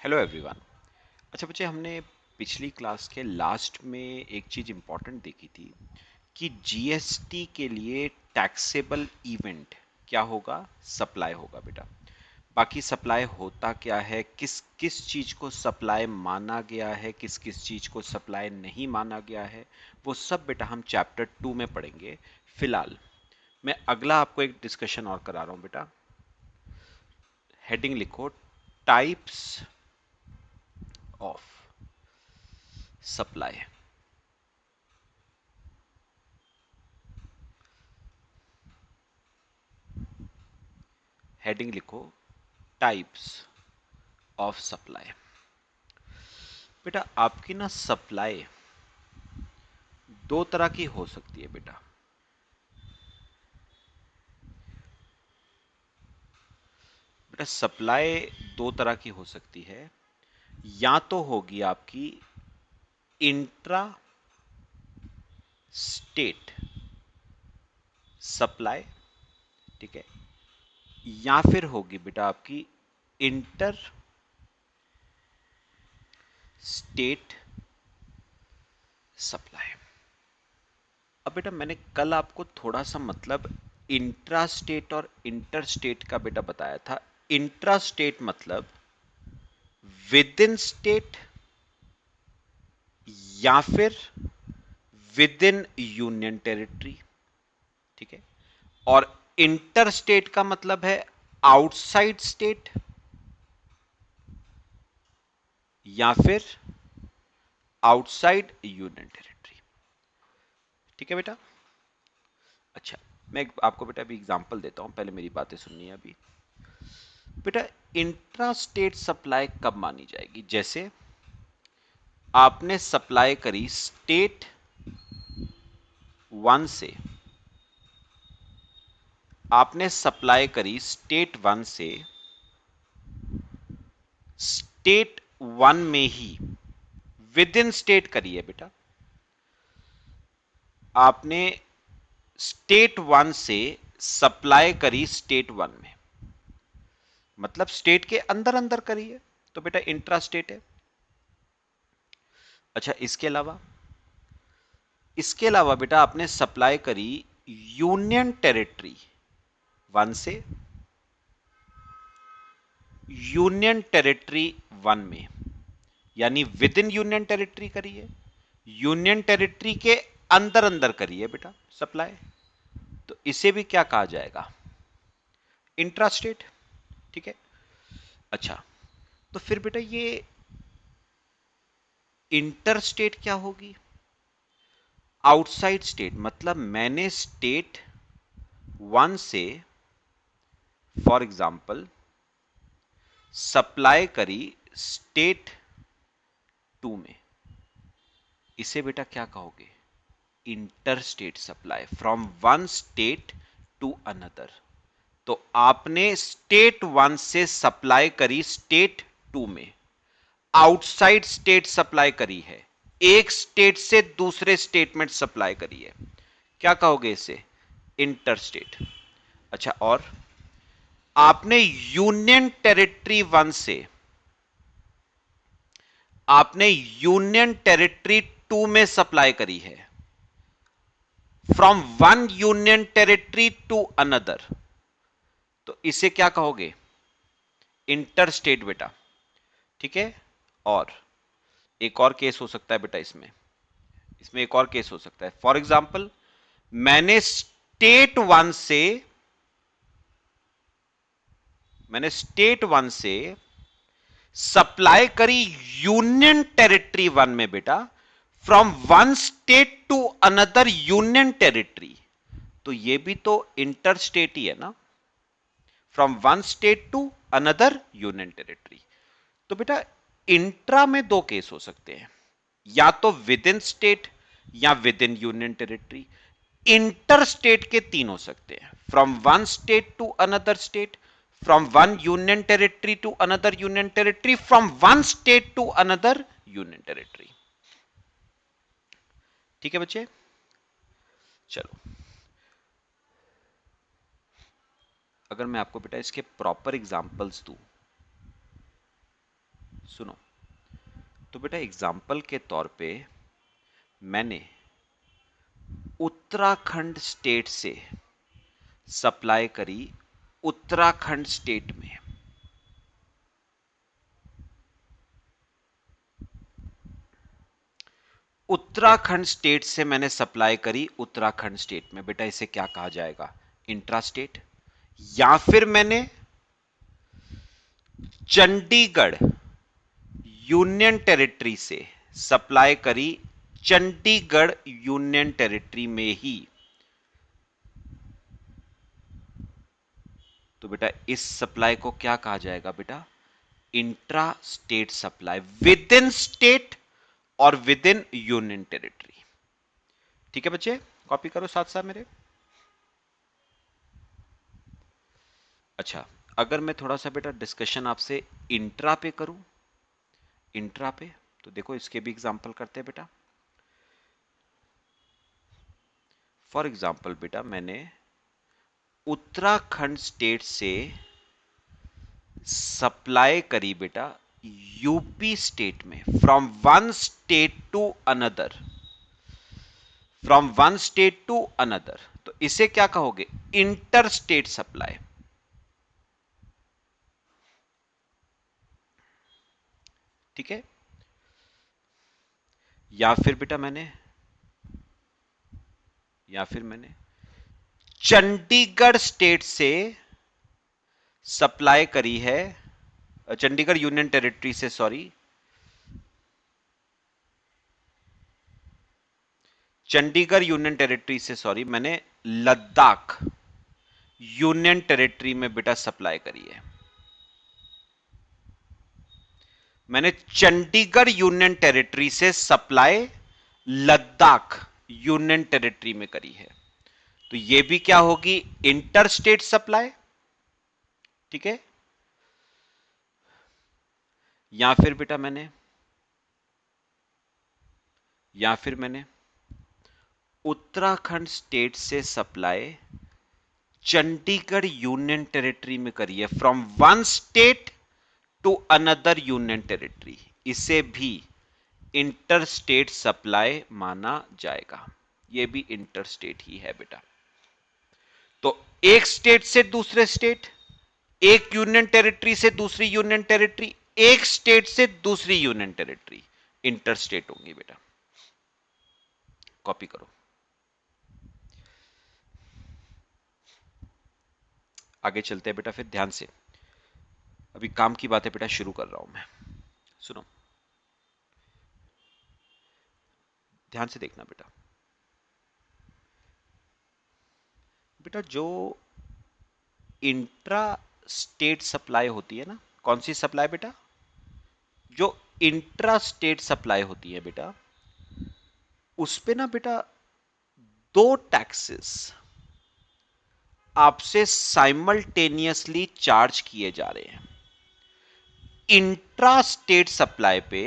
Hello everyone. अच्छा बच्चे, हमने पिछली क्लास के लास्ट में एक चीज़ इम्पॉर्टेंट देखी थी कि जीएसटी के लिए टैक्सेबल इवेंट क्या होगा? सप्लाई होगा बेटा। बाकी सप्लाई होता क्या है, किस किस चीज़ को सप्लाई माना गया है, किस किस चीज़ को सप्लाई नहीं माना गया है, वो सब बेटा हम चैप्टर 2 में पढ़ेंगे। फिलहाल मैं अगला आपको एक डिस्कशन और करा रहा हूँ बेटा। हेडिंग लिखो, टाइप्स ऑफ सप्लाई। हेडिंग लिखो, टाइप्स ऑफ सप्लाई। बेटा आपकी ना सप्लाई दो तरह की हो सकती है बेटा। बेटा सप्लाई दो तरह की हो सकती है। या तो होगी आपकी इंट्रा स्टेट सप्लाई, ठीक है, या फिर होगी बेटा आपकी इंटर स्टेट सप्लाई। अब बेटा मैंने कल आपको थोड़ा सा मतलब इंट्रा स्टेट और इंटर स्टेट का बेटा बताया था। इंट्रा स्टेट मतलब विद इन स्टेट या फिर विद इन यूनियन टेरिटरी, ठीक है। और इंटर स्टेट का मतलब है आउटसाइड स्टेट या फिर आउटसाइड यूनियन टेरिटरी, ठीक है बेटा। अच्छा, मैं आपको बेटा अभी एग्जांपल देता हूं, पहले मेरी बातें सुननी है अभी। बेटा इंट्रा स्टेट सप्लाई कब मानी जाएगी? जैसे आपने सप्लाई करी स्टेट 1 से, आपने सप्लाई करी स्टेट 1 से स्टेट 1 में ही, विद इन स्टेट करी है बेटा। आपने स्टेट 1 से सप्लाई करी स्टेट 1 में, मतलब स्टेट के अंदर अंदर करी है, तो बेटा इंट्रा स्टेट है। अच्छा, इसके अलावा बेटा आपने सप्लाई करी यूनियन टेरिटरी 1 से यूनियन टेरिटरी 1 में, यानी विद इन यूनियन टेरिटरी करी है, यूनियन टेरिटरी के अंदर अंदर करी है बेटा सप्लाई, तो इसे भी क्या कहा जाएगा? इंट्रा स्टेट, ठीक है। अच्छा, तो फिर बेटा ये इंटर स्टेट क्या होगी? आउटसाइड स्टेट, मतलब मैंने स्टेट 1 से फॉर एग्जांपल सप्लाई करी स्टेट 2 में, इसे बेटा क्या कहोगे? Inter state supply, from one state to another. तो आपने स्टेट 1 से सप्लाई करी स्टेट 2 में, आउटसाइड स्टेट सप्लाई करी है, एक स्टेट से दूसरे स्टेट में सप्लाई करी है, क्या कहोगे इसे? Inter state. अच्छा, और आपने यूनियन टेरिटरी 1 से, आपने यूनियन टेरिटरी 2 में सप्लाई करी है, from one union territory to another, तो इसे क्या कहोगे? इंटर स्टेट बेटा, ठीक है। और एक और केस हो सकता है बेटा, इसमें इसमें एक और केस हो सकता है। फॉर एग्जाम्पल मैंने स्टेट 1 से, मैंने स्टेट 1 से सप्लाई करी यूनियन टेरिटरी 1 में बेटा, from one state to another union territory, तो ये भी तो इंटर स्टेट ही है ना, from one state to another union territory. तो बेटा इंट्रा में दो केस हो सकते हैं, या तो विद इन स्टेट या within union territory. Inter state के तीन हो सकते हैं, from one state to another state, from one union territory to another union territory, from one state to another union territory, ठीक है बच्चे। चलो, अगर मैं आपको बेटा इसके प्रॉपर एग्जांपल्स दूं, सुनो, तो बेटा एग्जाम्पल के तौर पे मैंने उत्तराखंड स्टेट से सप्लाई करी उत्तराखंड स्टेट में, उत्तराखंड स्टेट से मैंने सप्लाई करी उत्तराखंड स्टेट में, बेटा इसे क्या कहा जाएगा? Intra state. या फिर मैंने चंडीगढ़ यूनियन टेरिटरी से सप्लाई करी चंडीगढ़ यूनियन टेरिटरी में ही, तो बेटा इस सप्लाई को क्या कहा जाएगा बेटा? Intra state supply, with in state और विद इन यूनियन टेरिटरी। ठीक है बच्चे, कॉपी करो साथ साथ मेरे। अच्छा, अगर मैं थोड़ा सा बेटा डिस्कशन आपसे इंट्रा पे करूं, इंट्रा पे, तो देखो इसके भी एग्जांपल करते हैं बेटा। फॉर एग्जांपल बेटा मैंने उत्तराखंड स्टेट से सप्लाई करी बेटा यूपी स्टेट में, from one state to another, from one state to another, तो इसे क्या कहोगे? Inter state supply. ठीक है। या फिर बेटा मैंने चंडीगढ़ स्टेट से सप्लाई करी है, चंडीगढ़ यूनियन टेरिटरी से, सॉरी, चंडीगढ़ यूनियन टेरिटरी से, सॉरी, मैंने लद्दाख यूनियन टेरिटरी में बेटा सप्लाई करी है। मैंने चंडीगढ़ यूनियन टेरिटरी से सप्लाई लद्दाख यूनियन टेरिटरी में करी है, तो यह भी क्या होगी? Inter state supply. ठीक है। या फिर बेटा मैंने उत्तराखंड स्टेट से सप्लाई चंडीगढ़ यूनियन टेरिटरी में करी है, from one state to another union territory, इसे भी इंटर स्टेट सप्लाई माना जाएगा। यह भी इंटर स्टेट ही है बेटा। तो एक स्टेट से दूसरे स्टेट, एक यूनियन टेरिटरी से दूसरी यूनियन टेरिटरी, एक स्टेट से दूसरी यूनियन टेरिटरी, इंटर स्टेट होंगी बेटा। कॉपी करो। आगे चलते हैं बेटा, फिर ध्यान से, अभी काम की बातें बेटा शुरू कर रहा हूं मैं। सुनो, ध्यान से देखना बेटा। बेटा जो इंट्रा स्टेट सप्लाई होती है ना, कौन सी सप्लाई बेटा? जो इंट्रा स्टेट सप्लाई होती है बेटा, उस पे ना बेटा दो टैक्सेस आपसे साइमल्टेनियसली चार्ज किए जा रहे हैं। इंट्रा स्टेट सप्लाई पे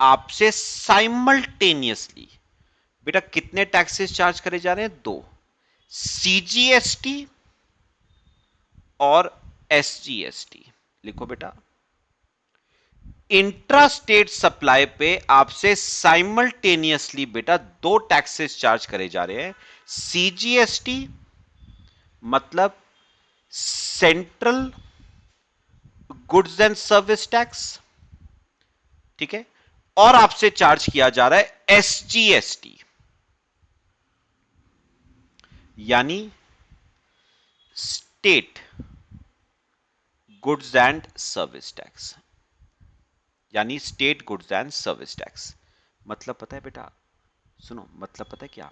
आपसे साइमल्टेनियसली बेटा कितने टैक्सेस चार्ज करे जा रहे हैं? दो, सीजीएसटी और एसजीएसटी। लिखो बेटा, इंट्रा स्टेट सप्लाई पे आपसे साइमल्टेनियसली बेटा दो टैक्सेस चार्ज करे जा रहे हैं। सीजीएसटी मतलब central goods and service tax, ठीक है, और आपसे चार्ज किया जा रहा है एसजीएसटी, यानी state goods and service tax, यानी state goods and service tax. मतलब पता है बेटा, सुनो, मतलब पता है क्या?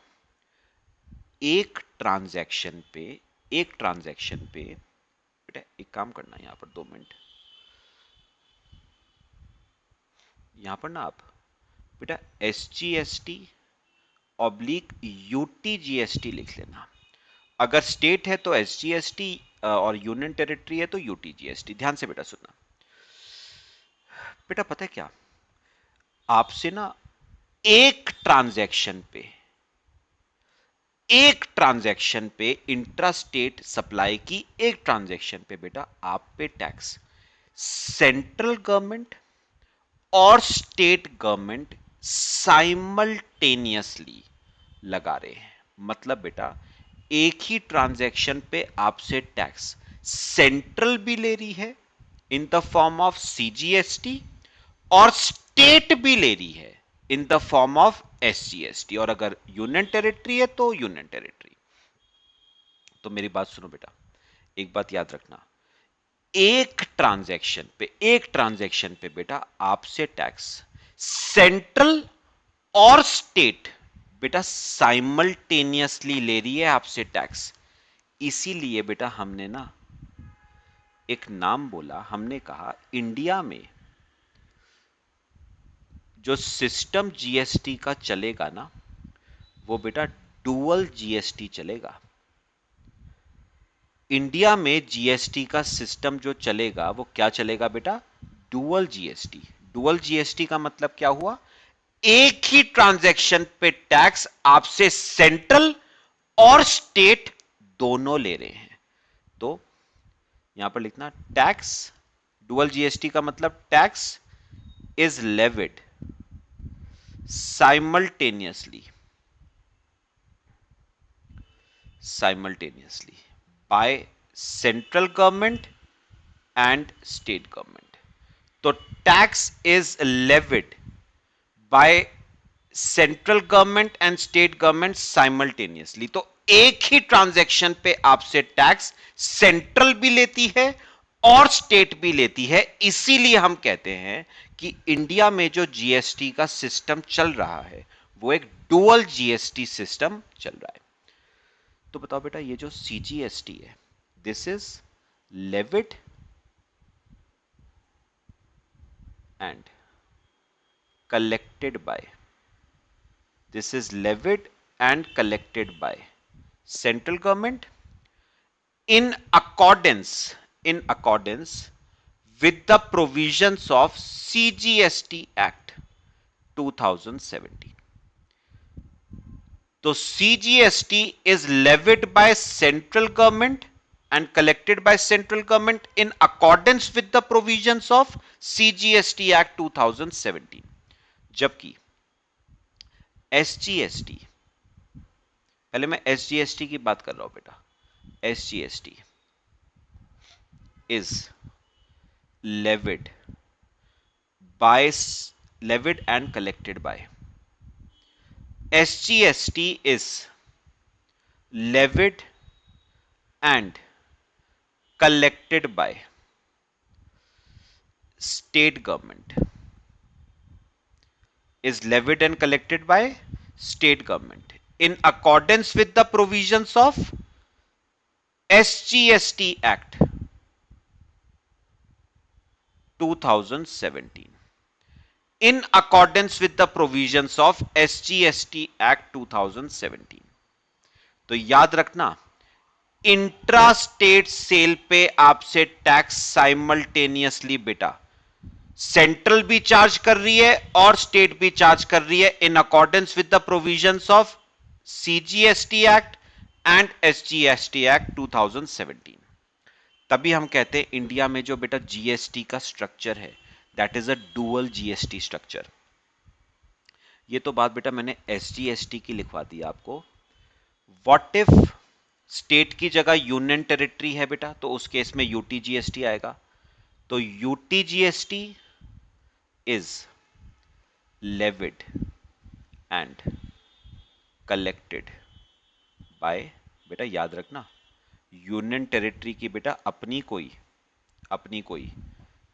एक ट्रांजैक्शन पे बेटा एक काम करना, यहां पर 2 मिनट, यहां पर ना आप बेटा एसजीएसटी ऑब्लिक यूटीजीएसटी लिख लेना। अगर स्टेट है तो एसजीएसटी और यूनियन टेरिटरी है तो यूटीजीएसटी। ध्यान से बेटा सुनना। बेटा पता है क्या, आपसे ना एक ट्रांजैक्शन पे इंट्रा स्टेट सप्लाई की एक ट्रांजैक्शन पे बेटा आप पे टैक्स सेंट्रल गवर्नमेंट और स्टेट गवर्नमेंट साइमल्टेनियसली लगा रहे हैं। मतलब बेटा एक ही ट्रांजैक्शन पे आपसे टैक्स सेंट्रल भी ले रही है in the form of CGST और स्टेट भी ले रही है in the form of SGST, और अगर यूनियन टेरिटरी है तो यूनियन टेरिटरी। तो मेरी बात सुनो बेटा, एक बात याद रखना, एक ट्रांजैक्शन पे बेटा आपसे टैक्स सेंट्रल और स्टेट बेटा साइमल्टेनियसली ले रही है आपसे टैक्स। इसीलिए बेटा हमने ना एक नाम बोला, हमने कहा इंडिया में जो सिस्टम जीएसटी का चलेगा ना वो बेटा डुअल जीएसटी चलेगा। इंडिया में जीएसटी का सिस्टम जो चलेगा वो क्या चलेगा बेटा? Dual GST. डुअल जीएसटी का मतलब क्या हुआ? एक ही ट्रांजैक्शन पे टैक्स आपसे सेंट्रल और स्टेट दोनों ले रहे हैं। तो यहां पर लिखना टैक्स, डुअल जीएसटी का मतलब tax is levied simultaneously by central government and state government। तो tax is levied bye central government and state government simultaneously. तो एक ही ट्रांजैक्शन पे आपसे टैक्स सेंट्रल भी लेती है और स्टेट भी लेती है। इसीलिए हम कहते हैं कि इंडिया में जो जीएसटी का सिस्टम चल रहा है वो एक डुअल जीएसटी सिस्टम चल रहा है। तो बताओ बेटा ये जो सीजीएसटी है, this is levied and collected by, this is levied and collected by central government in accordance with the provisions of CGST Act 2017। तो CGST is levied by central government and collected by central government in accordance with the provisions of CGST Act 2017। जबकि SGST, पहले मैं SGST की बात कर रहा हूं बेटा, SGST is levied by, levied and collected by, SGST is levied and collected by state government, is levied and collected by state government in accordance with the provisions of SGST Act 2017। in accordance with the provisions of SGST Act 2017। तो याद रखना intra state sale पे आपसे tax simultaneously बेटा central भी charge कर रही है और स्टेट भी चार्ज कर रही है in accordance with the provisions of CGST act and SGST act 2017। तभी हम कहते हैं इंडिया में जो बेटा जीएसटी का स्ट्रक्चर है that is a dual GST structure. ये तो बात बेटा मैंने एसजीएसटी की लिखवा दी आपको। व्हाट इफ स्टेट की जगह यूनियन टेरिटरी है बेटा, तो उस केस में यूटीजीएसटी आएगा। तो UTGST is levied and collected by, बेटा याद रखना यूनियन टेरिटरी की बेटा अपनी कोई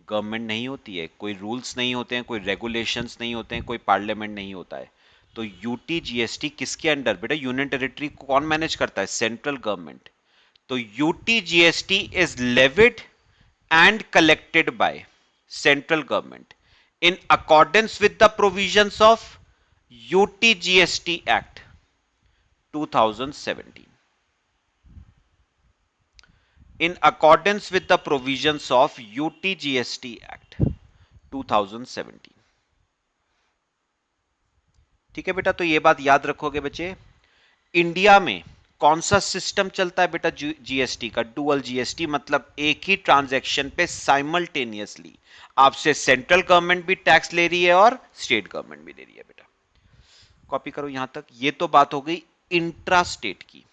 गवर्नमेंट नहीं होती है, कोई रूल्स नहीं होते हैं, कोई रेगुलेशंस नहीं होते हैं, कोई पार्लियामेंट नहीं होता है। तो यूटीजीएसटी किसके अंडर बेटा? यूनियन टेरिटरी को कौन मैनेज करता है? Central government. तो UTGST is levied and collected by central government in accordance with the provisions of UTGST Act 2017। in accordance with the provisions of UTGST Act 2017। ठीक है बेटा, तो ये बात याद रखोगे बच्चे। इंडिया में कौन सा सिस्टम चलता है बेटा जीएसटी का? डुअल जीएसटी, मतलब एक ही ट्रांजैक्शन पे साइमल्टेनियसली आपसे सेंट्रल गवर्नमेंट भी टैक्स ले रही है और स्टेट गवर्नमेंट भी ले रही है बेटा। कॉपी करो यहां तक। ये तो बात हो गई इंट्रा स्टेट की,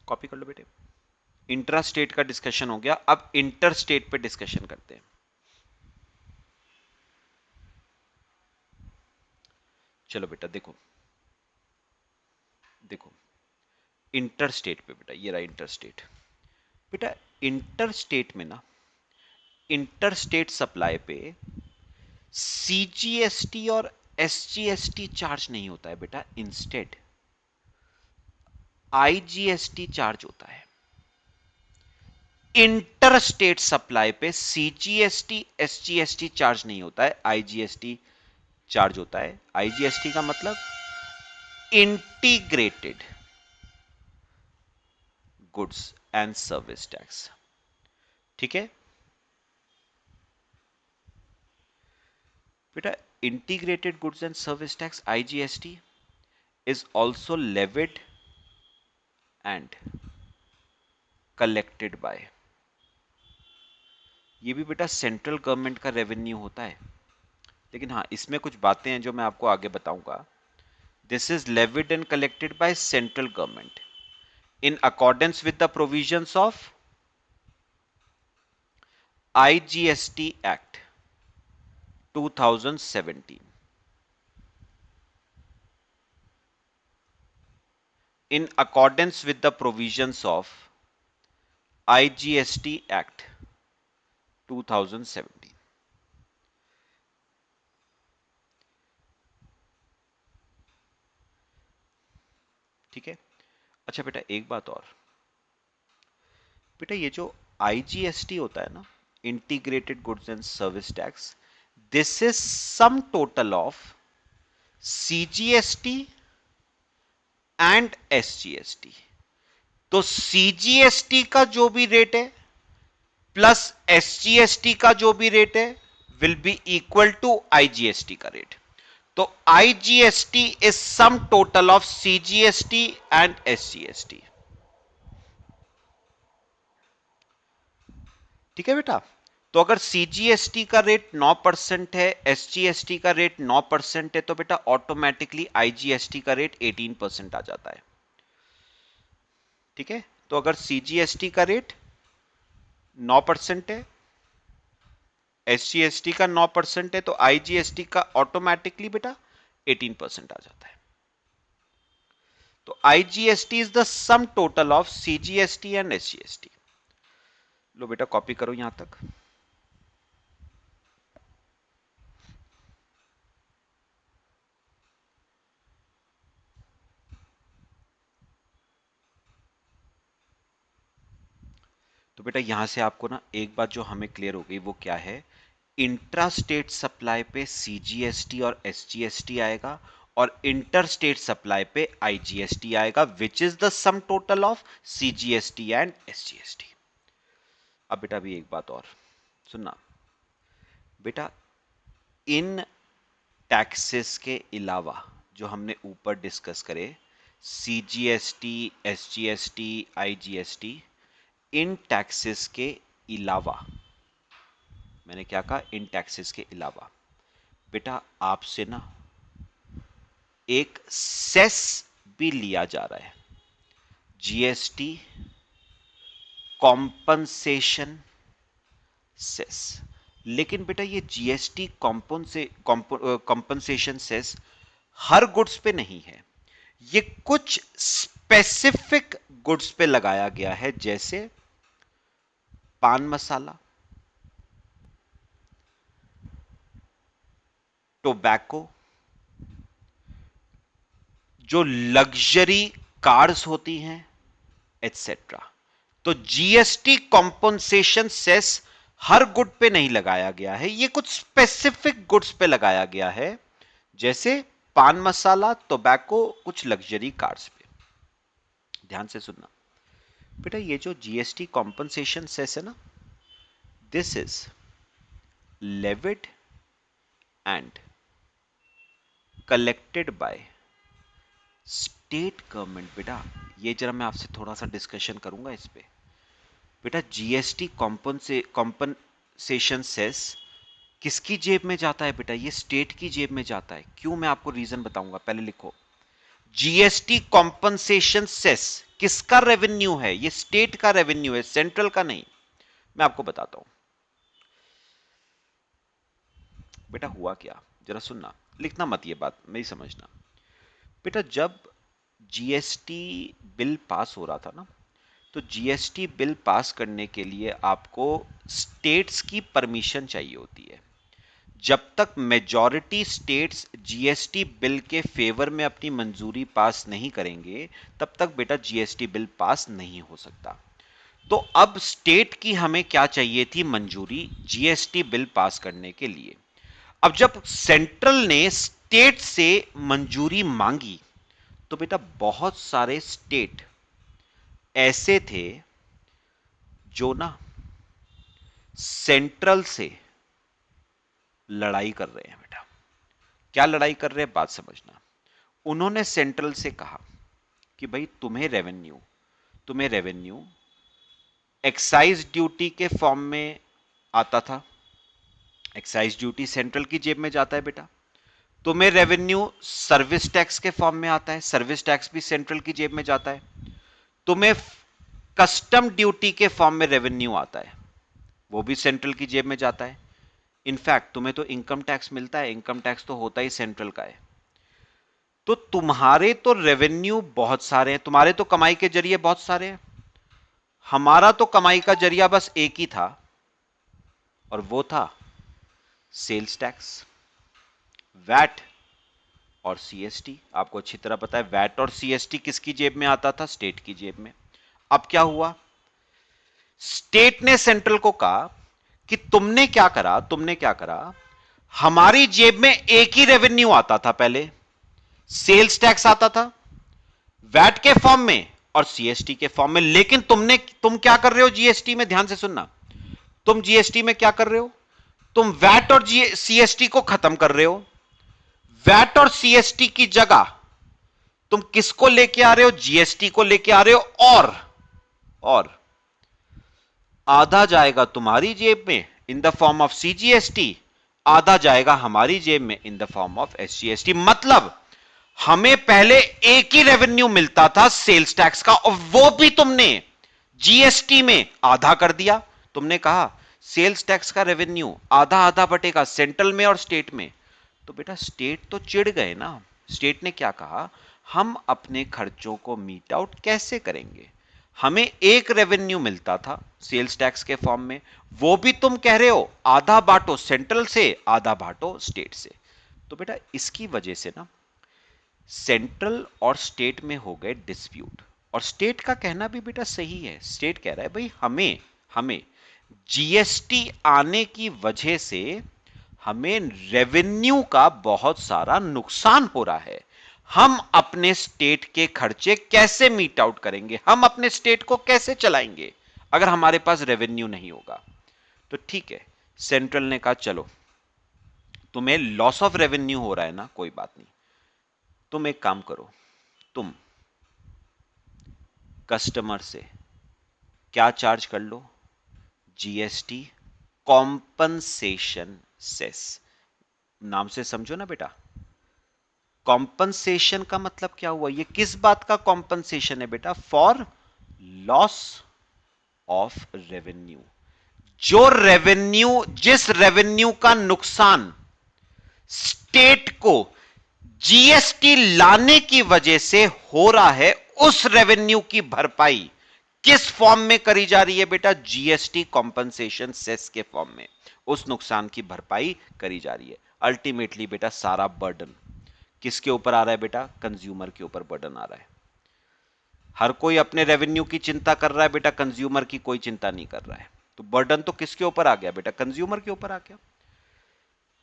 कॉपी कर लो बेटे। इंट्रा स्टेट का डिस्कशन हो गया, अब इंटर स्टेट पे डिस्कशन करते हैं। चलो बेटा देखो, देखो इंटर स्टेट पे बेटा, ये रहा इंटर स्टेट। बेटा इंटर स्टेट में ना, इंटर स्टेट सप्लाई पे सीजीएसटी और एसजीएसटी चार्ज नहीं होता है बेटा, इंस्टेड आईजीएसटी चार्ज होता है। इंटर स्टेट सप्लाई पे सीजीएसटी एसजीएसटी चार्ज नहीं होता है, आईजीएसटी चार्ज होता है। आईजीएसटी का मतलब integrated goods and service tax, ठीक है बेटा। Integrated goods and service tax IGST is also levied and collected by, ये भी बेटा सेंट्रल गवर्नमेंट का रेवेन्यू होता है। लेकिन हाँ, इसमें कुछ बातें हैं जो मैं आपको आगे बताऊंगा। This is levied and collected by central government in accordance with the provisions of IGST act 2017, in accordance with the provisions of IGST Act 2017। ठीक है। अच्छा बेटा एक बात और, बेटा ये जो आईजीएसटी होता है ना, integrated goods and service tax, this is sum total of CGST and SGST. तो सीजीएसटी का जो भी रेट है प्लस एसजीएसटी का जो भी रेट है will be equal to IGST का रेट। तो IGST is sum total of CGST and SGST. ठीक है बेटा। तो अगर सीजीएसटी का रेट 9% है, एसजीएसटी का रेट 9% है, तो बेटा ऑटोमेटिकली आईजीएसटी का रेट 18% आ जाता है। ठीक है। तो अगर सीजीएसटी का रेट 9% है, एसजीएसटी का 9% है, तो आईजीएसटी का ऑटोमेटिकली बेटा 18% आ जाता है। तो IGST is the sum total of CGST and SGST. लो बेटा कॉपी करो यहां तक। तो बेटा यहां से आपको ना एक बात जो हमें क्लियर हो गई वो क्या है, इंट्रा स्टेट सप्लाई पे सीजीएसटी और एसजीएसटी आएगा और इंटर स्टेट सप्लाई पे आईजीएसटी आएगा, which is the sum total of CGST and SGST. अब बेटा अभी एक बात और सुनना बेटा, इन टैक्सेस के अलावा जो हमने ऊपर डिस्कस करे, सीजीएसटी, एसजीएसटी, आईजीएसटी, इन टैक्सेस के अलावा, मैंने क्या कहा, इन टैक्सेस के अलावा बेटा आपसे ना एक सेस भी लिया जा रहा है, जीएसटी कॉम्पनसेशन सेस। लेकिन बेटा ये जीएसटी कॉम्पनसेशन सेस हर गुड्स पे नहीं है, ये कुछ स्पेसिफिक गुड्स पे लगाया गया है, जैसे पान मसाला, टोबैको, जो लग्जरी कार्स होती हैं, एटसेट्रा। तो GST compensation cess her good पे नहीं लगाया गया है, ये कुछ स्पेसिफिक गुड्स पे लगाया गया है, जैसे पान मसाला, टोबैको, कुछ लग्जरी कार्स पे। ध्यान से सुनना बेटा, ये जो जीएसटी कॉम्पनसेशन सेस है ना, this is levied and collected by state government. बेटा ये जरा मैं आपसे थोड़ा सा डिस्कशन करूंगा इस पे। बेटा जीएसटी कॉम्पनसेशन सेस किसकी जेब में जाता है बेटा? ये स्टेट की जेब में जाता है। क्यों? मैं आपको रीजन बताऊंगा, पहले लिखो। जीएसटी कॉम्पनसेशन सेस किसका रेवेन्यू है? ये स्टेट का रेवेन्यू है, सेंट्रल का नहीं। मैं आपको बताता हूं बेटा हुआ क्या, जरा सुनना, लिखना मत, ये बात मेरी समझना। बेटा जब जीएसटी बिल पास हो रहा था ना, तो जीएसटी बिल पास करने के लिए आपको स्टेट्स की परमिशन चाहिए होती है। जब तक मेजॉरिटी स्टेट्स जीएसटी बिल के फेवर में अपनी मंजूरी पास नहीं करेंगे, तब तक बेटा जीएसटी बिल पास नहीं हो सकता। तो अब स्टेट की हमें क्या चाहिए थी? मंजूरी जीएसटी बिल पास करने के लिए। अब जब सेंट्रल ने स्टेट से मंजूरी मांगी, तो बेटा बहुत सारे स्टेट ऐसे थे जो ना सेंट्रल से लड़ाई कर रहे हैं। बेटा क्या लड़ाई कर रहे हैं, बात समझना। उन्होंने सेंट्रल से कहा कि भाई तुम्हें रेवेन्यू एक्साइज ड्यूटी के फॉर्म में आता था। एक्साइज ड्यूटी सेंट्रल की जेब में जाता है बेटा। तुम्हें रेवेन्यू सर्विस टैक्स के फॉर्म में आता है, सर्विस टैक्स भी सेंट्रल की जेब में जाता है। तुम्हें कस्टम ड्यूटी के फॉर्म में रेवेन्यू आता है, वो भी सेंट्रल की जेब में जाता है। इनफैक्ट तुम्हें तो इनकम टैक्स मिलता है, इनकम टैक्स तो होता ही सेंट्रल का है। तो तुम्हारे तो रेवेन्यू बहुत सारे हैं, तुम्हारे तो कमाई के जरिए बहुत सारे हैं। हमारा तो कमाई का जरिया बस एक ही था, और वो था सेल्स टैक्स, वैट और सीएसटी। आपको अच्छी तरह पता है वैट और सीएसटी किसकी जेब में आता था? स्टेट की जेब में। अब क्या हुआ? स्टेट ने सेंट्रल को कहा कि तुमने क्या करा, हमारी जेब में एक ही रेवेन्यू आता था पहले, सेल्स टैक्स आता था वैट के फॉर्म में और सीएसटी के फॉर्म में। लेकिन तुम क्या कर रहे हो जीएसटी में? ध्यान से सुनना, तुम जीएसटी में क्या कर रहे हो? तुम वैट और सीएसटी को खत्म कर रहे हो। वैट और सीएसटी की जगह तुम किसको लेके आ रहे हो? जीएसटी को लेके आ रहे हो। और आधा जाएगा तुम्हारी जेब में in the form of CGST, आधा जाएगा हमारी जेब में in the form of SGST. मतलब हमें पहले एक ही रेवेन्यू मिलता था सेल्स टैक्स का, और वो भी तुमने जीएसटी में आधा कर दिया। तुमने कहा सेल्स टैक्स का रेवेन्यू आधा आधा बटेगा सेंट्रल में और स्टेट में। तो बेटा स्टेट तो चिढ़ गए ना। स्टेट ने क्या कहा, हम अपने खर्चों को मीट आउट कैसे करेंगे? हमें एक रेवेन्यू मिलता था सेल्स टैक्स के फॉर्म में, वो भी तुम कह रहे हो आधा बांटो सेंट्रल से आधा बांटो स्टेट से। तो बेटा इसकी वजह से ना सेंट्रल और स्टेट में हो गए डिस्प्यूट। और स्टेट का कहना भी बेटा सही है। स्टेट कह रहा है भाई हमें जीएसटी आने की वजह से हमें रेवेन्यू का बहुत सारा नुकसान हो रहा है। हम अपने स्टेट के खर्चे कैसे मीट आउट करेंगे? हम अपने स्टेट को कैसे चलाएंगे अगर हमारे पास रेवेन्यू नहीं होगा? तो ठीक है, सेंट्रल ने कहा चलो तुम्हें लॉस ऑफ रेवेन्यू हो रहा है ना, कोई बात नहीं, तुम एक काम करो, तुम कस्टमर से क्या चार्ज कर लो? GST compensation cess. नाम से समझो ना बेटा, कॉम्पनसेशन का मतलब क्या हुआ? ये किस बात का कॉम्पनसेशन है बेटा? For loss of revenue. जिस रेवेन्यू का नुकसान स्टेट को जीएसटी लाने की वजह से हो रहा है, उस रेवेन्यू की भरपाई किस फॉर्म में करी जा रही है बेटा? जीएसटी कॉम्पनसेशन सेस के फॉर्म में उस नुकसान की भरपाई करी जा रही है। अल्टीमेटली बेटा सारा बर्डन किसके ऊपर आ रहा है बेटा? कंज्यूमर के ऊपर बर्डन आ रहा है। हर कोई अपने रेवेन्यू की चिंता कर रहा है बेटा, कंज्यूमर की कोई चिंता नहीं कर रहा है। तो बर्डन तो किसके ऊपर आ गया बेटा? कंज्यूमर के ऊपर आ गया।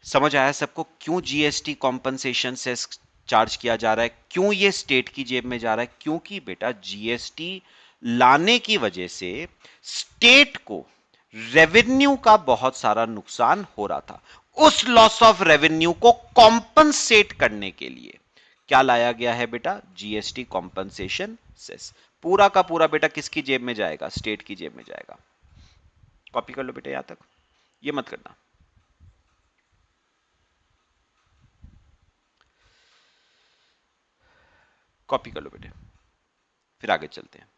समझ आया सबको क्यों जीएसटी कॉम्पनसेशन सेस चार्ज किया जा रहा है, क्यों ये स्टेट की जेब में जा रहा है? क्योंकि बेटा जीएसटी लाने की वजह से स्टेट को रेवेन्यू का बहुत सारा नुकसान हो रहा था। उस लॉस ऑफ रेवेन्यू को कॉम्पनसेट करने के लिए क्या लाया गया है बेटा? GST compensation cess. पूरा का पूरा बेटा किसकी जेब में जाएगा? स्टेट की जेब में जाएगा। कॉपी कर लो बेटा, यहां तक ये मत करना। कॉपी कर लो बेटे, फिर आगे चलते हैं।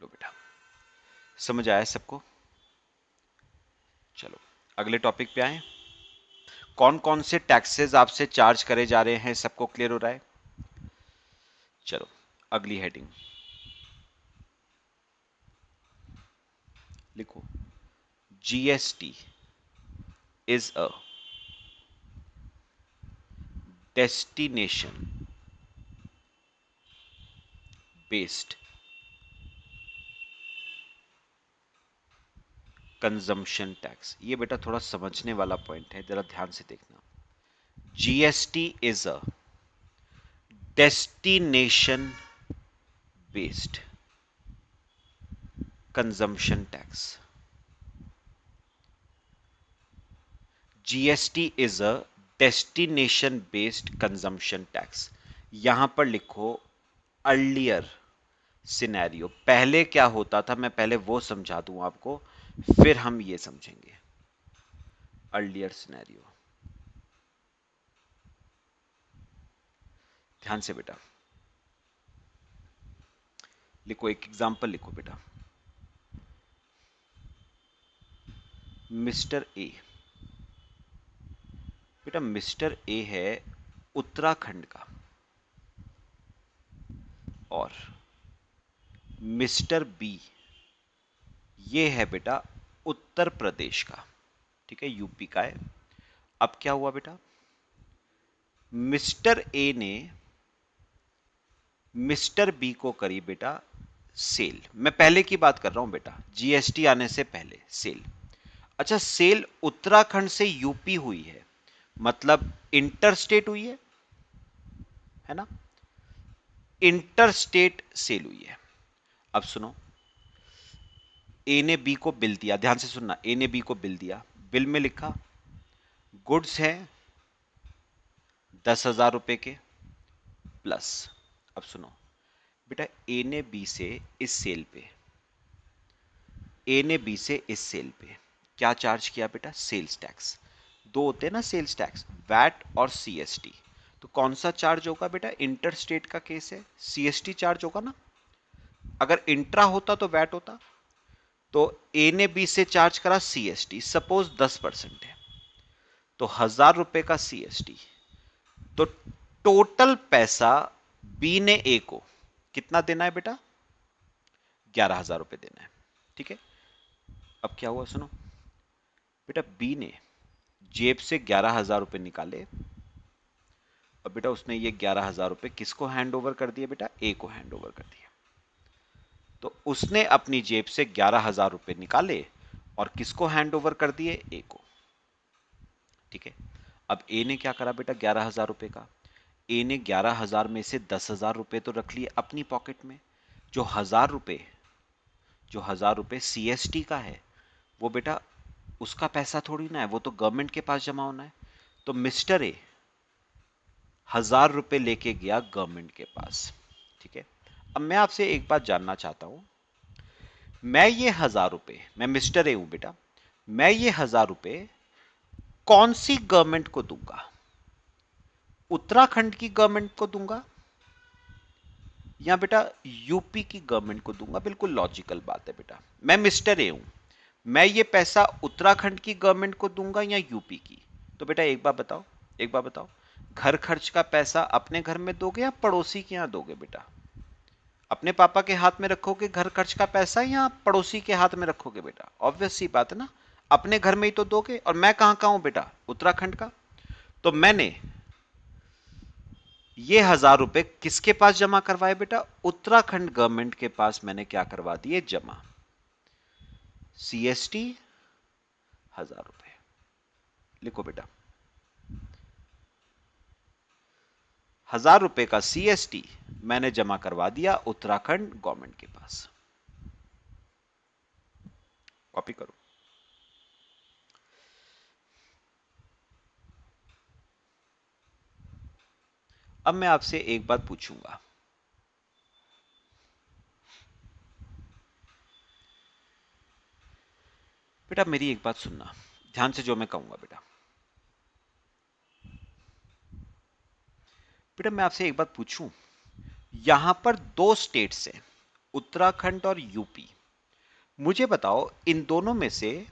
लो बेटा, समझ आया सबको? चलो अगले टॉपिक पे आए। कौन कौन से टैक्सेस आपसे चार्ज करे जा रहे हैं, सबको क्लियर हो रहा है? चलो अगली हेडिंग लिखो। GST is a destination based consumption tax. ये बेटा थोड़ा समझने वाला पॉइंट है, जरा ध्यान से देखना। GST is a destination based consumption tax. GST is a destination based consumption tax. यहां पर लिखो अर्लियर सिनेरियो। पहले क्या होता था, मैं पहले वो समझा दूं आपको, फिर हम ये समझेंगे। अर्लियर सिनेरियो, ध्यान से बेटा लिखो। एक एग्जांपल लिखो बेटा। मिस्टर ए, बेटा मिस्टर ए है उत्तराखंड का और मिस्टर बी ये है बेटा उत्तर प्रदेश का, ठीक है, यूपी का है। अब क्या हुआ बेटा, मिस्टर ए ने मिस्टर बी को करी बेटा सेल। मैं पहले की बात कर रहा हूं बेटा, जीएसटी आने से पहले सेल। अच्छा, सेल उत्तराखंड से यूपी हुई है, मतलब इंटर स्टेट हुई है ना? इंटर स्टेट सेल हुई है। अब सुनो, ए ने बी को बिल दिया, ध्यान से सुनना। ए ने बी को बिल दिया, बिल में लिखा गुड्स है 10,000 रुपए के प्लस। अब सुनो बेटा, ए ने बी से इस सेल पे, ए ने बी से इस सेल पे क्या चार्ज किया बेटा? Sales tax. दो होते हैं ना सेल्स टैक्स, वैट और सीएसटी। तो कौन सा चार्ज होगा बेटा? इंटर स्टेट का केस है, सीएसटी चार्ज होगा ना। अगर इंट्रा होता तो वैट होता। तो ए ने बी से चार्ज करा सीएसटी, सपोज 10% है, तो 1,000 रुपए का सीएसटी। तो टोटल पैसा बी ने ए को कितना देना है बेटा? 11,000 रुपए देना है, ठीक है। अब क्या हुआ सुनो बेटा, बी ने जेब से 11,000 रुपए निकाले और बेटा उसने ये 11,000 रुपए किसको हैंड ओवर कर दिए बेटा? ए को हैंड ओवर कर दिया। तो उसने अपनी जेब से 11,000 रुपए निकाले और किसको हैंड ओवर कर दिए? ए को, ठीक है। अब ए ने क्या करा बेटा? 11,000 रुपए का ए ने 11,000 में से 10,000 रुपए तो रख लिए अपनी पॉकेट में। जो 1,000 रुपए सीएसटी का है, वो बेटा उसका पैसा थोड़ी ना है, वो तो गवर्नमेंट के पास जमा होना है। तो मिस्टर ए 1,000 रुपए लेके गया गवर्नमेंट के पास, ठीक है। अब मैं आपसे एक बात जानना चाहता हूं, मैं ये 1,000 रुपए, मैं मिस्टर ए हूं बेटा, मैं ये 1,000 रुपए कौन सी गवर्नमेंट को दूंगा? उत्तराखंड की गवर्नमेंट को दूंगा या बेटा यूपी की गवर्नमेंट को दूंगा? बिल्कुल लॉजिकल बात है बेटा। मैं मिस्टर ए हूं, मैं ये पैसा उत्तराखंड की गवर्नमेंट को दूंगा या यूपी की? तो बेटा एक बात बताओ, एक बात बताओ, घर खर्च का पैसा अपने घर में दोगे या पड़ोसी के यहां दोगे बेटा? अपने पापा के हाथ में रखोगे घर खर्च का पैसा या पड़ोसी के हाथ में रखोगे बेटा? ऑब्वियस सी बात है ना, अपने घर में ही तो दोगे। और मैं कहां का हूं बेटा? उत्तराखंड का। तो मैंने ये 1,000 रुपए किसके पास जमा करवाए बेटा? उत्तराखंड गवर्नमेंट के पास मैंने क्या करवा दिए? जमा। सीएसटी 1,000 रुपए, लिखो बेटा, 1,000 रुपए का CST मैंने जमा करवा दिया उत्तराखंड गवर्नमेंट के पास। कॉपी करो। अब मैं आपसे एक बात पूछूंगा, बेटा मेरी एक बात सुनना ध्यान से, जो मैं कहूंगा बेटा। बेटा मैं आपसे एक बात पूछूं, यहां पर दो स्टेट्स हैं, उत्तराखंड और यूपी। मुझे बताओ इन दोनों में से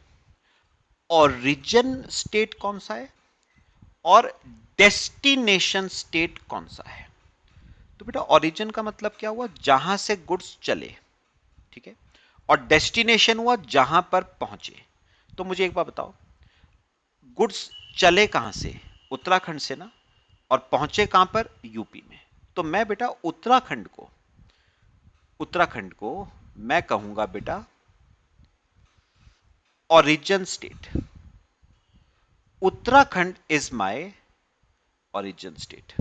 ओरिजिन स्टेट कौन सा है और डेस्टिनेशन स्टेट कौन सा है? तो बेटा ओरिजिन का मतलब क्या हुआ, जहां से गुड्स चले, ठीक है, और डेस्टिनेशन हुआ जहां पर पहुंचे। तो मुझे एक बात बताओ, गुड्स चले कहां से? उत्तराखंड से ना, और पहुंचे कहां पर? यूपी में। तो मैं बेटा उत्तराखंड को मैं कहूंगा बेटा origin state. Uttarakhand is my origin state.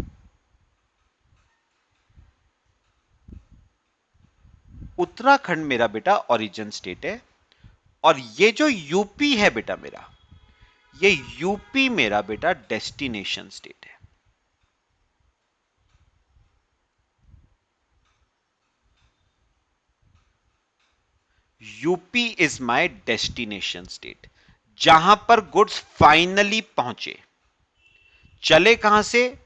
Uttarakhand मेरा बेटा ओरिजिन स्टेट है, और ये जो यूपी है बेटा मेरा, ये यूपी मेरा बेटा डेस्टिनेशन स्टेट है। UP is my destination state, जहां पर गुड्स फाइनली पहुंचे। चले कहां से?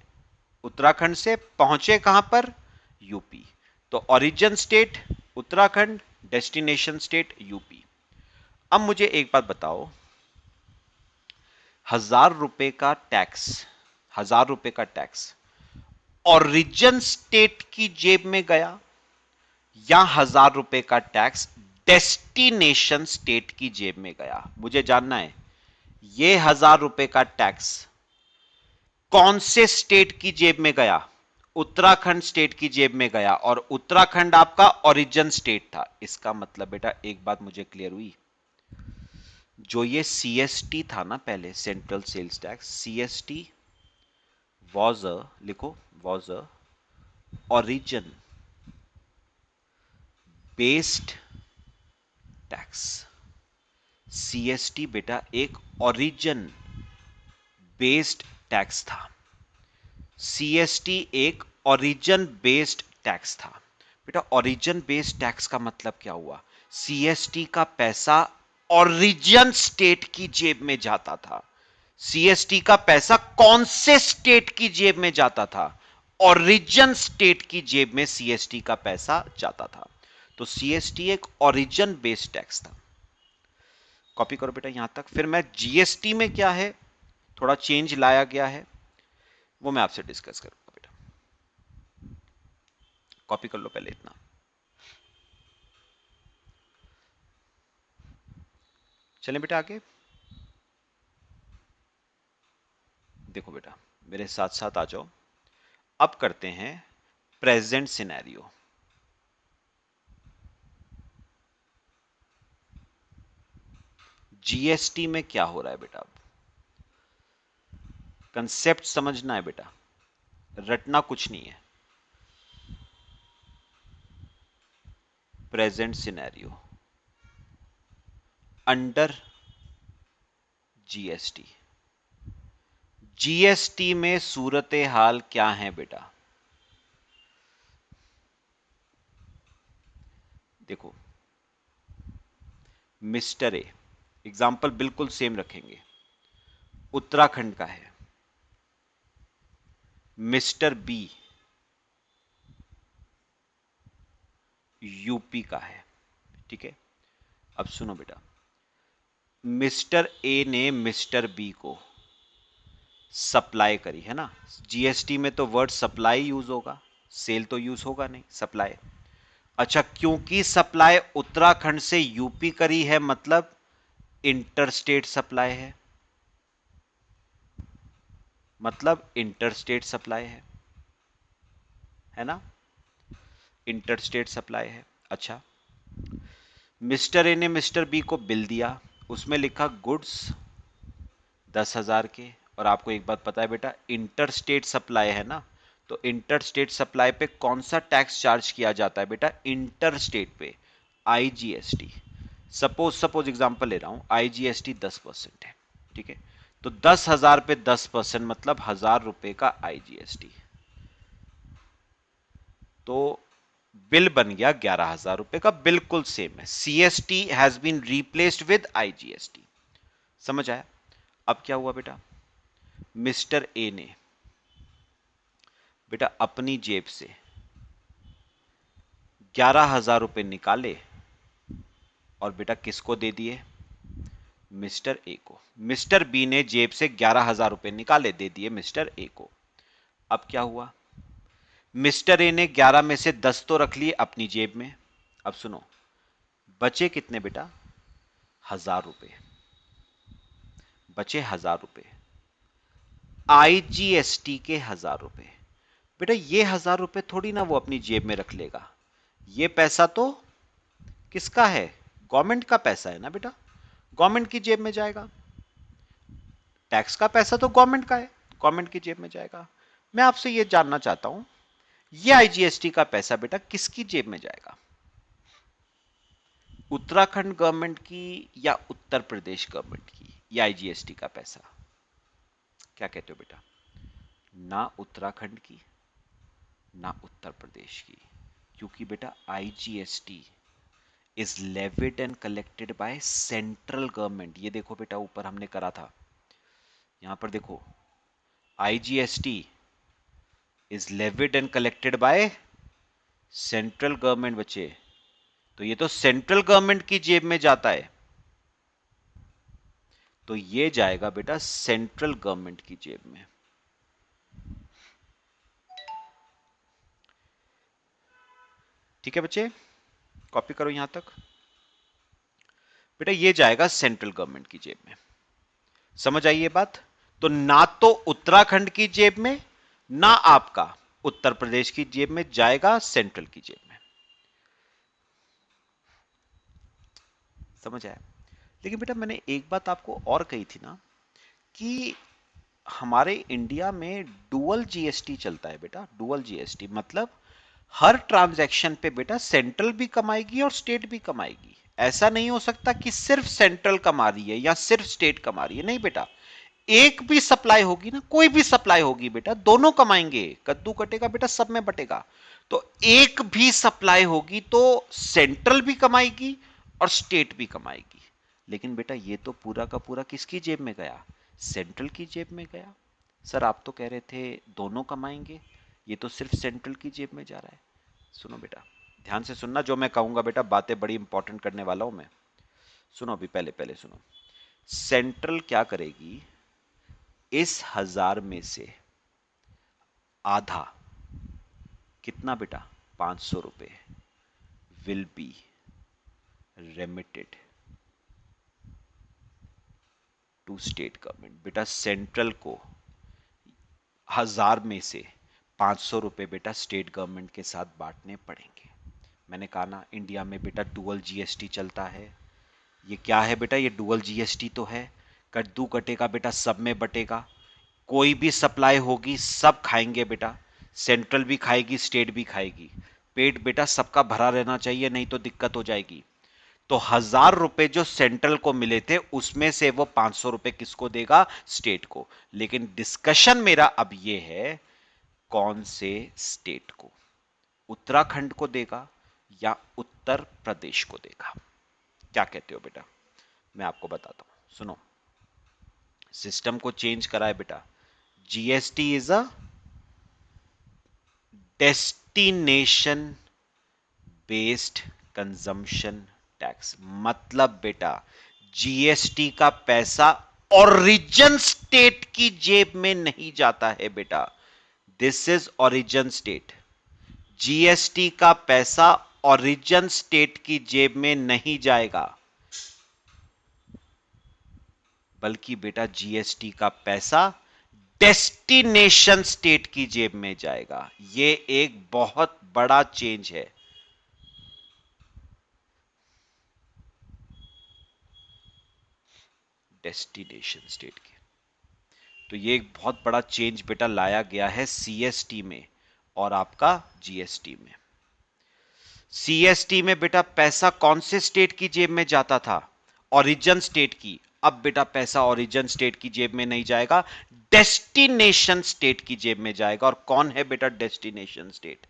उत्तराखंड से। पहुंचे कहां पर? यूपी। तो origin state Uttarakhand, destination state UP. अब मुझे एक बात बताओ, 1,000 रुपए का टैक्स, 1,000 रुपए का टैक्स ओरिजिन स्टेट की जेब में गया, या 1,000 रुपए का टैक्स डेस्टिनेशन स्टेट की जेब में गया? मुझे जानना है, ये 1,000 रुपए का टैक्स कौन से स्टेट की जेब में गया? उत्तराखंड स्टेट की जेब में गया, और उत्तराखंड आपका ओरिजिन स्टेट था। इसका मतलब बेटा एक बात मुझे क्लियर हुई, जो ये CST था ना पहले, central sales tax, CST was a, लिखो, was a origin based tax. CST बेटा एक ओरिजिन बेस्ड टैक्स था। CST एक ओरिजिन बेस्ड टैक्स था। बेटा ओरिजिन बेस्ड टैक्स का मतलब क्या हुआ? CST का पैसा ओरिजिन स्टेट की जेब में जाता था। CST का पैसा कौन से स्टेट की जेब में जाता था? ओरिजिन स्टेट की जेब में CST का पैसा जाता था। तो CST एक ओरिजिन बेस्ड टैक्स था। कॉपी करो बेटा यहां तक। फिर मैं GST में क्या है, थोड़ा चेंज लाया गया है, वो मैं आपसे डिस्कस करूंगा बेटा। कॉपी कर लो पहले इतना। चलें बेटा आगे। देखो बेटा मेरे साथ साथ आ जाओ। अब करते हैं प्रेजेंट सिनेरियो। GST में क्या हो रहा है बेटा? अब कंसेप्ट समझना है बेटा, रटना कुछ नहीं है। Present scenario under GST। GST में सूरत हाल क्या है बेटा? देखो मिस्टर ए, एग्जाम्पल बिल्कुल सेम रखेंगे, उत्तराखंड का है। मिस्टर बी यूपी का है, ठीक है। अब सुनो बेटा, मिस्टर ए ने मिस्टर बी को सप्लाई करी है ना। GST में तो वर्ड सप्लाई यूज होगा, सेल तो यूज होगा नहीं, सप्लाई। अच्छा, क्योंकि सप्लाई उत्तराखंड से यूपी करी है, मतलब इंटरस्टेट सप्लाई है, मतलब इंटरस्टेट सप्लाई है ना, इंटरस्टेट सप्लाई है। अच्छा, मिस्टर ए ने मिस्टर बी को बिल दिया, उसमें लिखा गुड्स 10,000 के। और आपको एक बात पता है बेटा, इंटर स्टेट सप्लाई है ना, तो इंटर स्टेट सप्लाई पे कौन सा टैक्स चार्ज किया जाता है बेटा? इंटर स्टेट पे आईजीएसटी। सपोज सपोज एग्जांपल ले रहा हूं, आईजीएसटी 10% है, ठीक है? तो 10,000 पे 10% मतलब 1,000 रुपए का आईजीएसटी, तो बिल बन गया 11,000 रुपए का, बिल्कुल सेम है। CST has been replaced with IGST. समझ आया? अब क्या हुआ बेटा, मिस्टर ए ने बेटा अपनी जेब से 11,000 रुपए निकाले और बेटा किसको दे दिए? मिस्टर ए को। मिस्टर बी ने जेब से 11,000 रुपए निकाले, दे दिए मिस्टर ए को। अब क्या हुआ, मिस्टर ए ने 11 में से 10 तो रख लिए अपनी जेब में। अब सुनो, बचे कितने बेटा? 1,000 रुपए। बचे 1,000 रुपए, आईजीएसटी के 1,000 रुपए। बेटा ये 1,000 रुपए थोड़ी ना वो अपनी जेब में रख लेगा, ये पैसा तो किसका है? गवर्नमेंट का पैसा है ना बेटा, गवर्नमेंट की जेब में जाएगा। टैक्स का पैसा तो गवर्नमेंट का है, गवर्नमेंट की जेब में जाएगा। मैं आपसे ये जानना चाहता हूं, ये आईजीएसटी का पैसा बेटा किसकी जेब में जाएगा? उत्तराखंड गवर्नमेंट की या उत्तर प्रदेश गवर्नमेंट की? ये आईजीएसटी का पैसा क्या कहते हो बेटा? ना उत्तराखंड की ना उत्तर प्रदेश की, क्योंकि बेटा IGST is levied and collected by central government. ये देखो बेटा ऊपर हमने करा था, यहां पर देखो, IGST is levied and collected by central government बच्चे, तो ये तो सेंट्रल गवर्नमेंट की जेब में जाता है, तो ये जाएगा बेटा सेंट्रल गवर्नमेंट की जेब में। ठीक है बच्चे, कॉपी करो यहां तक। बेटा ये जाएगा सेंट्रल गवर्नमेंट की जेब में, समझ आई ये बात? तो ना तो उत्तराखंड की जेब में ना आपका उत्तर प्रदेश की जेब में, जाएगा सेंट्रल की जेब में। समझ आया? लेकिन बेटा मैंने एक बात आपको और कही थी ना, कि हमारे इंडिया में डुअल जीएसटी चलता है बेटा। डुअल जीएसटी मतलब हर ट्रांजैक्शन पे बेटा सेंट्रल भी कमाएगी और स्टेट भी कमाएगी। ऐसा नहीं हो सकता कि सिर्फ सेंट्रल कमा रही है या सिर्फ स्टेट कमा रही है, नहीं बेटा। एक भी सप्लाई होगी ना, कोई भी सप्लाई होगी बेटा, दोनों कमाएंगे। कद्दू कटेगा बेटा सब में बटेगा। तो एक भी सप्लाई होगी तो सेंट्रल भी कमाएगी और स्टेट भी कमाएगी। लेकिन बेटा ये तो पूरा का पूरा किसकी जेब में गया? सेंट्रल की जेब में गया। सर आप तो कह रहे थे दोनों कमाएंगे, ये तो सिर्फ सेंट्रल की जेब में जा रहा है। सुनो बेटा, ध्यान से सुनना जो मैं कहूंगा बेटा, बातें बड़ी इंपॉर्टेंट करने वाला हूं मैं। सुनो अभी, पहले पहले सुनो। सेंट्रल क्या करेगी, इस 1,000 में से आधा, कितना बेटा? 500 रुपए will be remitted to state government. बेटा सेंट्रल को 1,000 में से 500 रुपए बेटा स्टेट गवर्नमेंट के साथ बांटने पड़ेंगे। मैंने कहा ना इंडिया में बेटा डुअल जीएसटी चलता है। ये क्या है बेटा? ये डुअल जीएसटी तो है। कद्दू कटेगा बेटा सब में बटेगा, कोई भी सप्लाई होगी सब खाएंगे बेटा, सेंट्रल भी खाएगी स्टेट भी खाएगी। पेट बेटा सबका भरा रहना चाहिए, नहीं तो दिक्कत हो जाएगी। तो 1,000 रुपए जो सेंट्रल को मिले थे उसमें से वो 500 रुपए किसको देगा? स्टेट को। लेकिन डिस्कशन मेरा अब ये है, कौन से स्टेट को? उत्तराखंड को देगा या उत्तर प्रदेश को देगा? क्या कहते हो बेटा? मैं आपको बताता हूं, सुनो। सिस्टम को चेंज करा है बेटा। GST is a destination based consumption tax. मतलब बेटा जीएसटी का पैसा ओरिजिन स्टेट की जेब में नहीं जाता है बेटा। This is origin state. GST का पैसा ओरिजिन स्टेट की जेब में नहीं जाएगा, बल्कि बेटा जीएसटी का पैसा डेस्टिनेशन स्टेट की जेब में जाएगा। यह एक बहुत बड़ा चेंज है। डेस्टिनेशन स्टेट की, तो ये एक बहुत बड़ा चेंज बेटा लाया गया है सीएसटी में और आपका जीएसटी में। सीएसटी में बेटा पैसा कौन से स्टेट की जेब में जाता था? ओरिजिन स्टेट की। अब बेटा पैसा ओरिजिन स्टेट की जेब में नहीं जाएगा, डेस्टिनेशन स्टेट की जेब में जाएगा। और कौन है बेटा डेस्टिनेशन स्टेट?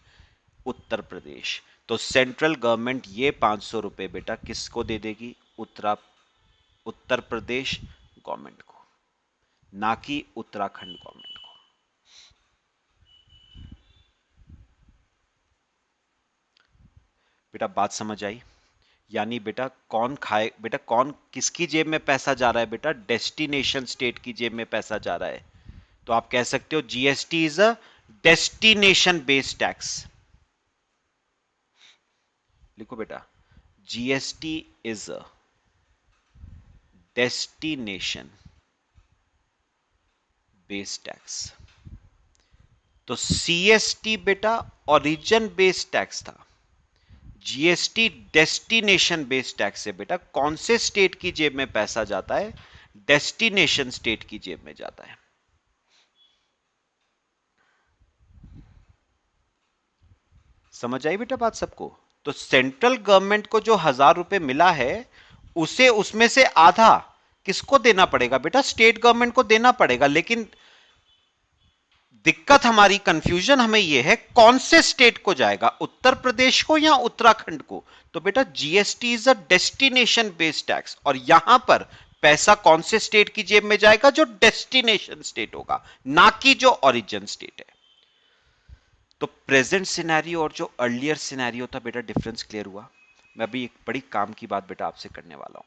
उत्तर प्रदेश। तो सेंट्रल गवर्नमेंट ये 500 रुपए बेटा किसको दे देगी? उत्तर प्रदेश गवर्नमेंट को, ना कि उत्तराखंड गवर्नमेंट को। बेटा बात समझ आई? यानी बेटा कौन खाए, बेटा कौन किसकी जेब में पैसा जा रहा है? बेटा डेस्टिनेशन स्टेट की जेब में पैसा जा रहा है। तो आप कह सकते हो GST is a destination based tax. लिखो बेटा, GST is a destination based tax. तो सीएसटी बेटा ओरिजिन बेस्ड टैक्स था, जीएसटी डेस्टिनेशन बेस्ड टैक्स है। बेटा कौन से स्टेट की जेब में पैसा जाता है? डेस्टिनेशन स्टेट की जेब में जाता है। समझ आई बेटा बात सबको? तो सेंट्रल गवर्नमेंट को जो 1000 रुपए मिला है, उसे उसमें से आधा किसको देना पड़ेगा? बेटा स्टेट गवर्नमेंट को देना पड़ेगा। लेकिन दिक्कत हमारी, कंफ्यूजन हमें यह है कौन से स्टेट को जाएगा, उत्तर प्रदेश को या उत्तराखंड को? तो बेटा GST is a destination based tax, और यहां पर पैसा कौन से स्टेट की जेब में जाएगा? जो डेस्टिनेशन स्टेट होगा, ना कि जो ओरिजिन स्टेट है। तो प्रेजेंट सिनेरियो और जो अर्लियर सिनेरियो था बेटा, डिफरेंस क्लियर हुआ? मैं अभी एक बड़ी काम की बात बेटा आपसे करने वाला हूं।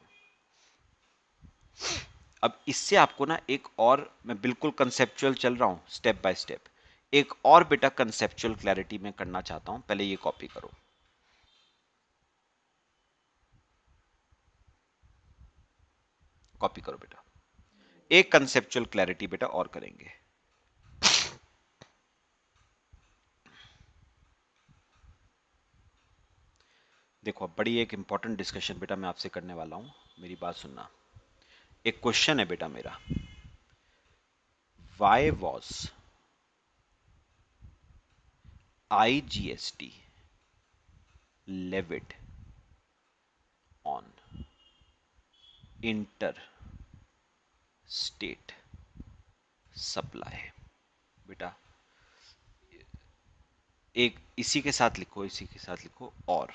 अब इससे आपको ना एक और, मैं बिल्कुल कंसेप्चुअल चल रहा हूं स्टेप बाय स्टेप, एक और बेटा कंसेप्चुअल क्लैरिटी में करना चाहता हूं। पहले ये कॉपी करो, कॉपी करो बेटा। एक कंसेप्चुअल क्लैरिटी बेटा और करेंगे। देखो बड़ी एक इंपॉर्टेंट डिस्कशन बेटा मैं आपसे करने वाला हूं, मेरी बात सुनना। एक क्वेश्चन है बेटा मेरा, why was IGST levied on inter state supply? बेटा एक इसी के साथ लिखो, इसी के साथ लिखो, और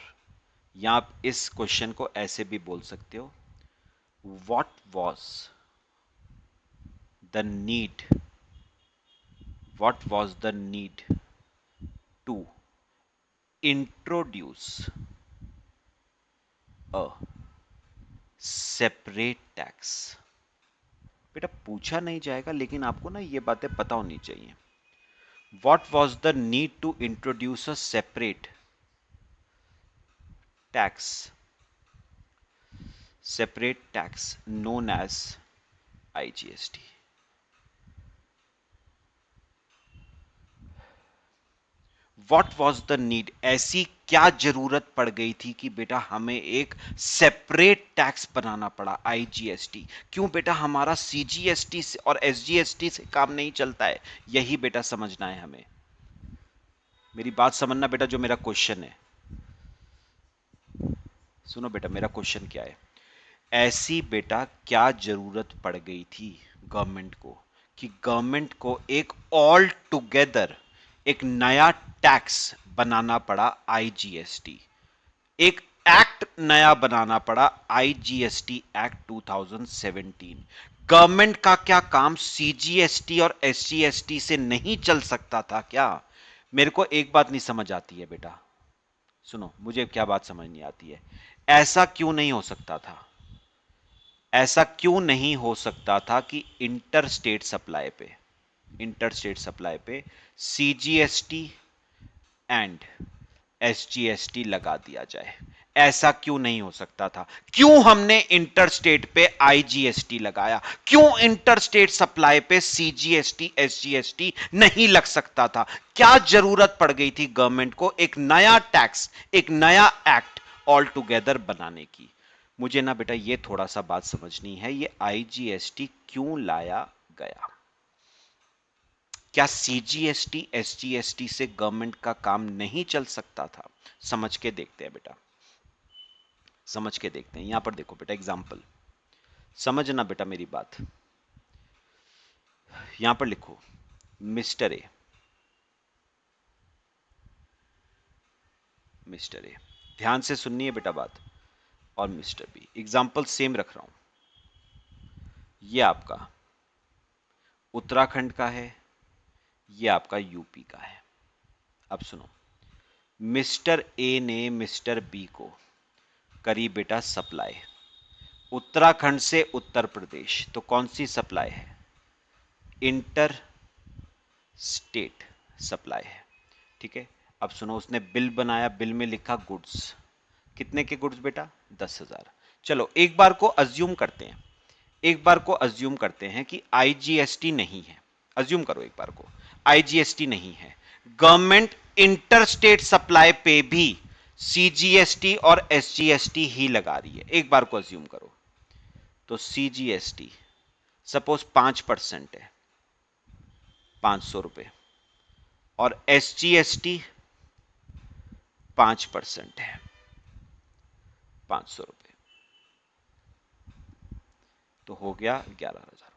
या आप इस क्वेश्चन को ऐसे भी बोल सकते हो, what was the need, what was the need to introduce a separate tax? बेटा पूछा नहीं जाएगा, लेकिन आपको ना ये बातें पता होनी चाहिए। What was the need to introduce a separate tax known as IGST? What was the need? ऐसी क्या जरूरत पड़ गई थी कि बेटा हमें एक सेपरेट टैक्स बनाना पड़ा, IGST? क्यों बेटा हमारा CGST और SGST से काम नहीं चलता है? यही बेटा समझना है हमें। मेरी बात समझना बेटा, जो मेरा क्वेश्चन है सुनो बेटा, मेरा क्वेश्चन क्या है। ऐसी बेटा क्या जरूरत पड़ गई थी गवर्नमेंट को कि गवर्नमेंट को एक ऑल टुगेदर एक नया टैक्स बनाना पड़ा, आईजीएसटी? एक एक्ट नया बनाना पड़ा, आईजीएसटी एक्ट 2017। गवर्नमेंट का क्या काम सीजीएसटी और एसजीएसटी से नहीं चल सकता था क्या? मेरे को एक बात नहीं समझ आती है बेटा, सुनो, मुझे क्या बात समझ नहीं आती है। ऐसा क्यों नहीं हो सकता था, ऐसा क्यों नहीं हो सकता था कि इंटर स्टेट सप्लाई पे सीजीएसटी एंड एसजीएसटी लगा दिया जाए? ऐसा क्यों नहीं हो सकता था? क्यों हमने इंटर स्टेट पे आईजीएसटी लगाया? क्यों इंटर स्टेट सप्लाई पे सीजीएसटी एसजीएसटी नहीं लग सकता था? क्या जरूरत पड़ गई थी गवर्नमेंट को एक नया टैक्स, एक नया एक्ट ऑल टुगेदर बनाने की? मुझे ना बेटा ये थोड़ा सा बात समझनी है, ये आईजीएसटी क्यों लाया गया? क्या सीजीएसटी एसजीएसटी से गवर्नमेंट का काम नहीं चल सकता था? समझ के देखते हैं बेटा, समझ के देखते हैं। यहां पर देखो बेटा एग्जाम्पल, समझना बेटा मेरी बात। यहां पर लिखो मिस्टर ए, मिस्टर ए, ध्यान से सुननी है बेटा बात, और मिस्टर बी। एग्जाम्पल सेम रख रहा हूं। ये आपका उत्तराखंड का है, ये आपका यूपी का है। अब सुनो, मिस्टर ए ने मिस्टर बी को करी बेटा सप्लाई उत्तराखंड से उत्तर प्रदेश। तो कौन सी सप्लाई है? इंटर स्टेट सप्लाई है, ठीक है। अब सुनो, उसने बिल बनाया, बिल में लिखा गुड्स। कितने के गुड्स बेटा? 10,000। चलो एक बार को अज्यूम करते हैं, एक बार को अज्यूम करते हैं कि आईजीएसटी नहीं है। अज्यूम करो एक बार को आईजीएसटी नहीं है, गवर्नमेंट इंटर स्टेट सप्लाई पे भी सीजीएसटी और एसजीएसटी ही लगा रही है। एक बार को अज्यूम करो, तो सीजीएसटी सपोज 5% है, 500 रुपए, और एसजीएसटी 5% है, 500 रुपए, तो हो गया 11,000 रुपए।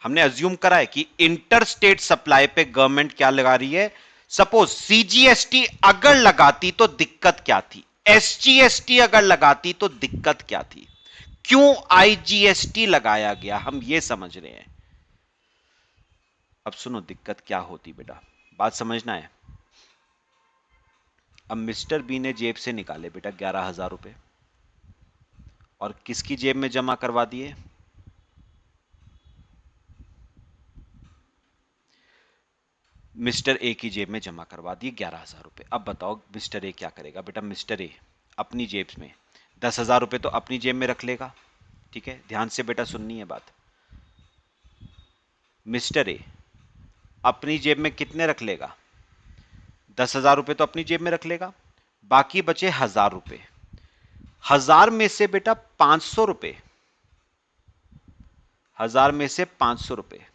हमने अज्यूम करा है कि इंटर स्टेट सप्लाई पे गवर्नमेंट क्या लगा रही है। सपोज सीजीएसटी अगर लगाती तो दिक्कत क्या थी, एसजीएसटी अगर लगाती तो दिक्कत क्या थी, क्यों आईजीएसटी लगाया गया, हम ये समझ रहे हैं। अब सुनो दिक्कत क्या होती बेटा, बात समझना है। अब मिस्टर बी ने जेब से निकाले बेटा 11,000 रुपए, और किसकी जेब में जमा करवा दिए? मिस्टर ए की जेब में जमा करवा दिए 11,000 रुपए। अब बताओ मिस्टर ए क्या करेगा बेटा? मिस्टर ए अपनी जेब में 10,000 रुपए तो अपनी जेब में रख लेगा, ठीक है। ध्यान से बेटा सुननी है बात। मिस्टर ए अपनी जेब में कितने रख लेगा? 10,000 रुपए तो अपनी जेब में रख लेगा, बाकी बचे 1,000 रुपए। 1,000 में से बेटा 500 रुपए, 1,000 में से 500 रुपए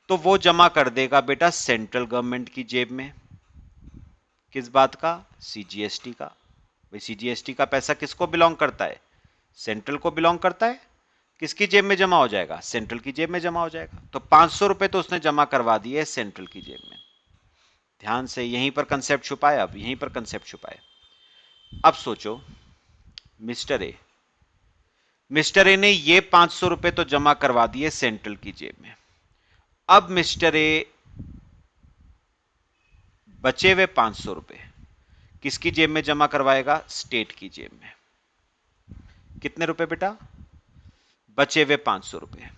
तो वो जमा कर देगा बेटा सेंट्रल गवर्नमेंट की जेब में। किस बात का? सीजीएसटी का। भाई सीजीएसटी का पैसा किसको बिलोंग करता है? सेंट्रल को बिलोंग करता है। किसकी जेब में जमा हो जाएगा? सेंट्रल की जेब में जमा हो जाएगा। तो 500 रुपए तो उसने जमा करवा दिए सेंट्रल की जेब में। ध्यान से, यहीं पर कंसेप्ट छुपा है, अब यहीं पर कंसेप्ट छुपा है। अब सोचो मिस्टर ए, मिस्टर ए ने ये 500 रुपए तो जमा करवा दिए सेंट्रल की जेब में। अब मिस्टर ए बचे हुए 500 रुपए किसकी जेब में जमा करवाएगा? स्टेट की जेब में। कितने रुपए बेटा? बचे हुए 500 रुपए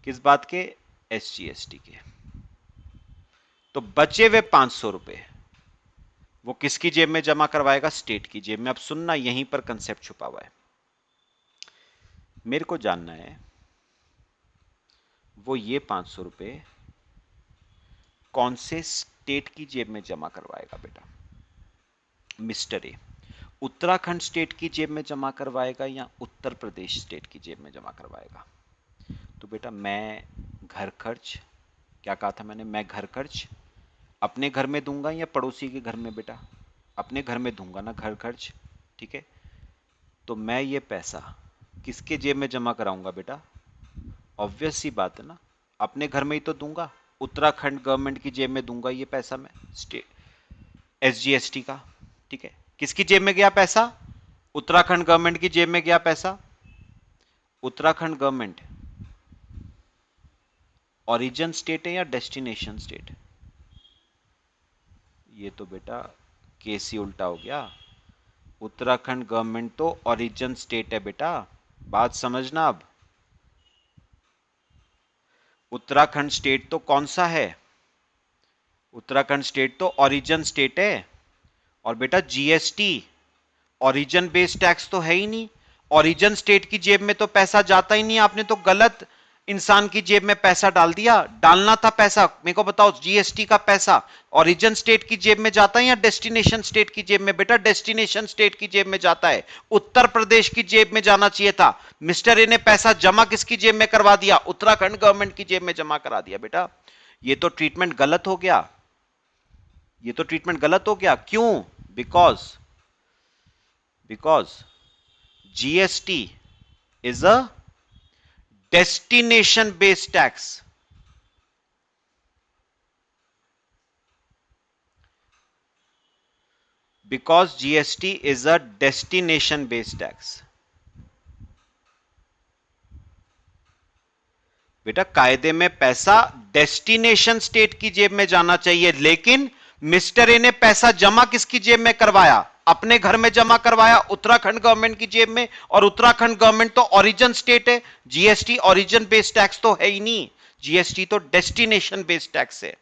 किस बात के? एसजीएसटी के। तो बचे हुए 500 रुपए वो किसकी जेब में जमा करवाएगा? स्टेट की जेब में। अब सुनना, यहीं पर कंसेप्ट छुपा हुआ है। मेरे को जानना है वो ये 500 रुपए कौन से स्टेट की जेब में जमा करवाएगा बेटा? मिस्टर ए उत्तराखंड स्टेट की जेब में जमा करवाएगा या उत्तर प्रदेश स्टेट की जेब में जमा करवाएगा? तो बेटा मैं घर खर्च, क्या कहा था मैंने? मैं घर खर्च अपने घर में दूंगा या पड़ोसी के घर में? बेटा अपने घर में दूंगा ना घर खर्च, ठीक है। तो मैं ये पैसा किसके जेब में जमा कराऊंगा बेटा? ऑब्वियस सी बात है ना, अपने घर में ही तो दूंगा। उत्तराखंड गवर्नमेंट की जेब में दूंगा ये पैसा मैं, स्टेट एसजीएसटी का, ठीक है। किसकी जेब में गया पैसा? उत्तराखंड गवर्नमेंट की जेब में गया पैसा। उत्तराखंड गवर्नमेंट ओरिजिन स्टेट है या डेस्टिनेशन स्टेट? ये तो बेटा केस ही उल्टा हो गया। उत्तराखंड गवर्नमेंट तो ओरिजिन स्टेट है बेटा, बात समझना। अब उत्तराखंड स्टेट तो कौन सा है? उत्तराखंड स्टेट तो ओरिजिन स्टेट है। और बेटा जीएसटी ओरिजिन बेस्ड टैक्स तो है ही नहीं, ओरिजिन स्टेट की जेब में तो पैसा जाता ही नहीं। आपने तो गलत इंसान की जेब में पैसा डाल दिया, डालना था पैसा, मेरे को बताओ जीएसटी का पैसा ओरिजिन स्टेट की जेब में जाता है या डेस्टिनेशन स्टेट की जेब में? बेटा डेस्टिनेशन स्टेट की जेब में जाता है, उत्तर प्रदेश की जेब में जाना चाहिए था। मिस्टर ए ने पैसा जमा किसकी जेब में करवा दिया? उत्तराखंड गवर्नमेंट की जेब में जमा करा दिया। बेटा ये तो ट्रीटमेंट गलत हो गया, ये तो ट्रीटमेंट गलत हो गया। क्यों? Because GST is a destination based tax. Because GST is a destination based tax. बेटा कायदे में पैसा डेस्टिनेशन स्टेट की जेब में जाना चाहिए, लेकिन मिस्टर ए ने पैसा जमा किसकी जेब में करवाया? अपने घर में जमा करवाया, उत्तराखंड गवर्नमेंट की जेब में। और उत्तराखंड गवर्नमेंट तो ओरिजिन स्टेट है, जीएसटी ओरिजिन बेस्ड टैक्स तो है ही नहीं, जीएसटी तो डेस्टिनेशन बेस्ड टैक्स है।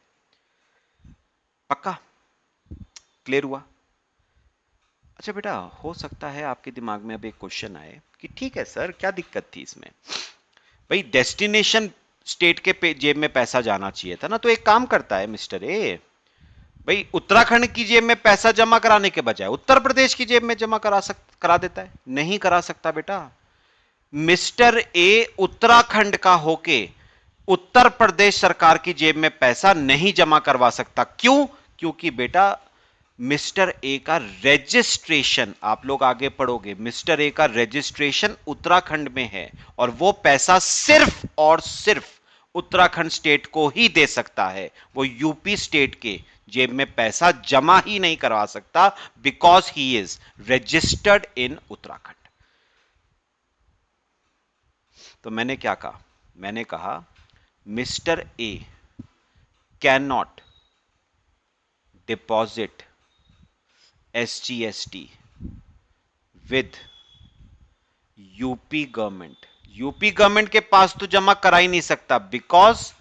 पक्का क्लियर हुआ? अच्छा बेटा, हो सकता है आपके दिमाग में अब एक क्वेश्चन आए कि ठीक है सर, क्या दिक्कत थी इसमें? भाई डेस्टिनेशन स्टेट के जेब में पैसा जाना चाहिए था ना, तो एक काम करता है मिस्टर ए, भाई उत्तराखंड की जेब में पैसा जमा कराने के बजाय उत्तर प्रदेश की जेब में जमा करा देता है। नहीं करा सकता बेटा। मिस्टर ए उत्तराखंड का होके उत्तर प्रदेश सरकार की जेब में पैसा नहीं जमा करवा सकता। क्यों? क्योंकि बेटा मिस्टर ए का रजिस्ट्रेशन, आप लोग आगे पढ़ोगे, मिस्टर ए का रजिस्ट्रेशन उत्तराखंड में है और वो पैसा सिर्फ और सिर्फ उत्तराखंड स्टेट को ही दे सकता है, वो यूपी स्टेट के जेब में पैसा जमा ही नहीं करवा सकता, because he is registered in Uttarakhand. तो मैंने क्या कहा? मैंने कहा mister A can not deposit SGST with UP government. UP government के पास तो जमा करा ही नहीं सकता, because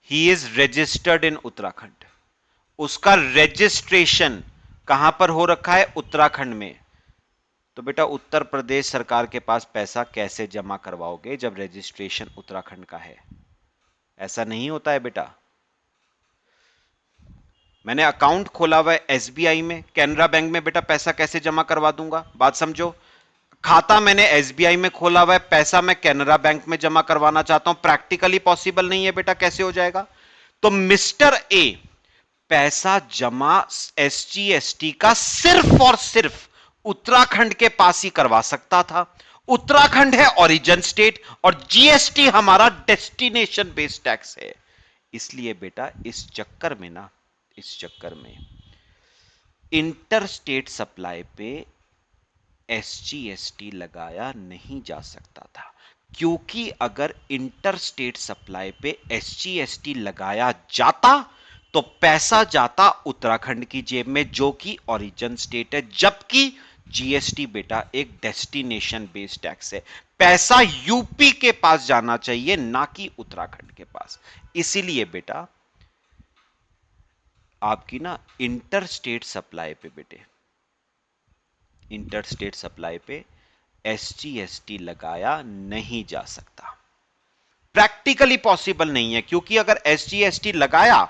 he is registered in Uttarakhand. उसका रजिस्ट्रेशन कहां पर हो रखा है? उत्तराखंड में। तो बेटा उत्तर प्रदेश सरकार के पास पैसा कैसे जमा करवाओगे जब रजिस्ट्रेशन उत्तराखंड का है? ऐसा नहीं होता है बेटा। मैंने अकाउंट खोला हुआ है एसबीआई में, कैनरा बैंक में, बेटा पैसा कैसे जमा करवा दूंगा? बात समझो। खाता मैंने एसबीआई में खोला हुआ है, पैसा मैं कैनरा बैंक में जमा करवाना चाहता हूं, प्रैक्टिकली पॉसिबल नहीं है बेटा, कैसे हो जाएगा? तो मिस्टर ए पैसा जमा एसजीएसटी का सिर्फ और सिर्फ उत्तराखंड के पास ही करवा सकता था। उत्तराखंड है ओरिजिन स्टेट और जीएसटी हमारा डेस्टिनेशन बेस्ड टैक्स है। इसलिए बेटा इस चक्कर में ना, इस चक्कर में इंटर स्टेट सप्लाई पे एसजीएसटी लगाया नहीं जा सकता था, क्योंकि अगर इंटर स्टेट सप्लाई पे एसजीएसटी लगाया जाता तो पैसा जाता उत्तराखंड की जेब में, जो कि ओरिजिन स्टेट है, जबकि जीएसटी बेटा एक डेस्टिनेशन बेस्ड टैक्स है। पैसा यूपी के पास जाना चाहिए, ना कि उत्तराखंड के पास। इसीलिए बेटा आपकी ना इंटर स्टेट सप्लाई पे, बेटे इंटर स्टेट सप्लाई पे एसजीएसटी लगाया नहीं जा सकता, प्रैक्टिकली पॉसिबल नहीं है। क्योंकि अगर एसजीएसटी लगाया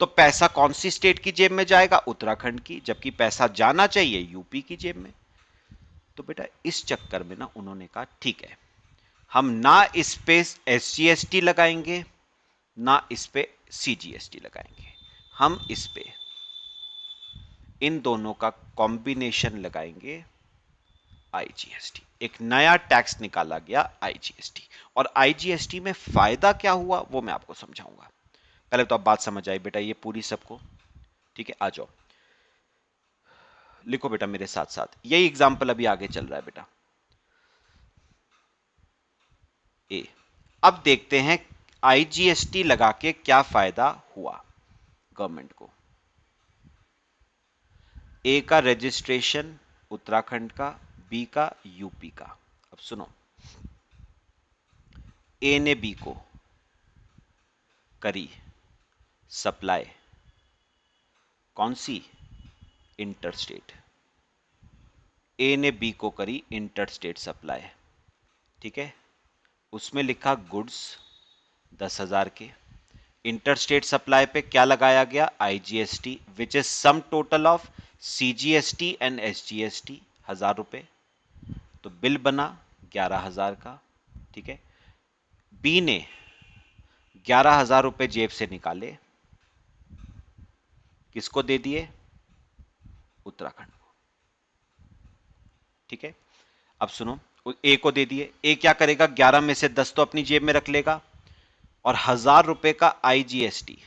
तो पैसा कौन सी स्टेट की जेब में जाएगा? उत्तराखंड की, जबकि पैसा जाना चाहिए यूपी की जेब में। तो बेटा इस चक्कर में ना उन्होंने कहा ठीक है, हम ना इस पे एसजीएसटी लगाएंगे, ना इस पे सीजीएसटी लगाएंगे, हम इस पे इन दोनों का कॉम्बिनेशन लगाएंगे, आईजीएसटी। एक नया टैक्स निकाला गया आईजीएसटी। और आईजीएसटी में फायदा क्या हुआ वो मैं आपको समझाऊंगा। पहले तो आप बात समझ आई बेटा ये पूरी सबको? ठीक है, आ जाओ, लिखो बेटा मेरे साथ साथ, यही एग्जांपल अभी आगे चल रहा है बेटा। ए, अब देखते हैं आईजीएसटी लगा के क्या फायदा हुआ गवर्नमेंट को। ए का रजिस्ट्रेशन उत्तराखंड का, बी का यूपी का। अब सुनो, ए ने बी को करी सप्लाई, कौन सी? Inter state. ए ने बी को करी इंटर स्टेट सप्लाई, ठीक है, उसमें लिखा गुड्स 10,000 के। इंटर स्टेट सप्लाई पे क्या लगाया गया? IGST, which is sum total of CGST and SGST, 1,000 रुपए। तो बिल बना 11,000 का, ठीक है। बी ने 11,000 रुपए जेब से निकाले, किसको दे दिए? उत्तराखंड को, ठीक है। अब सुनो, ए को दे दिए। ए क्या करेगा? 11 में से 10 तो अपनी जेब में रख लेगा, और 1,000 रुपए का आईजीएसटी,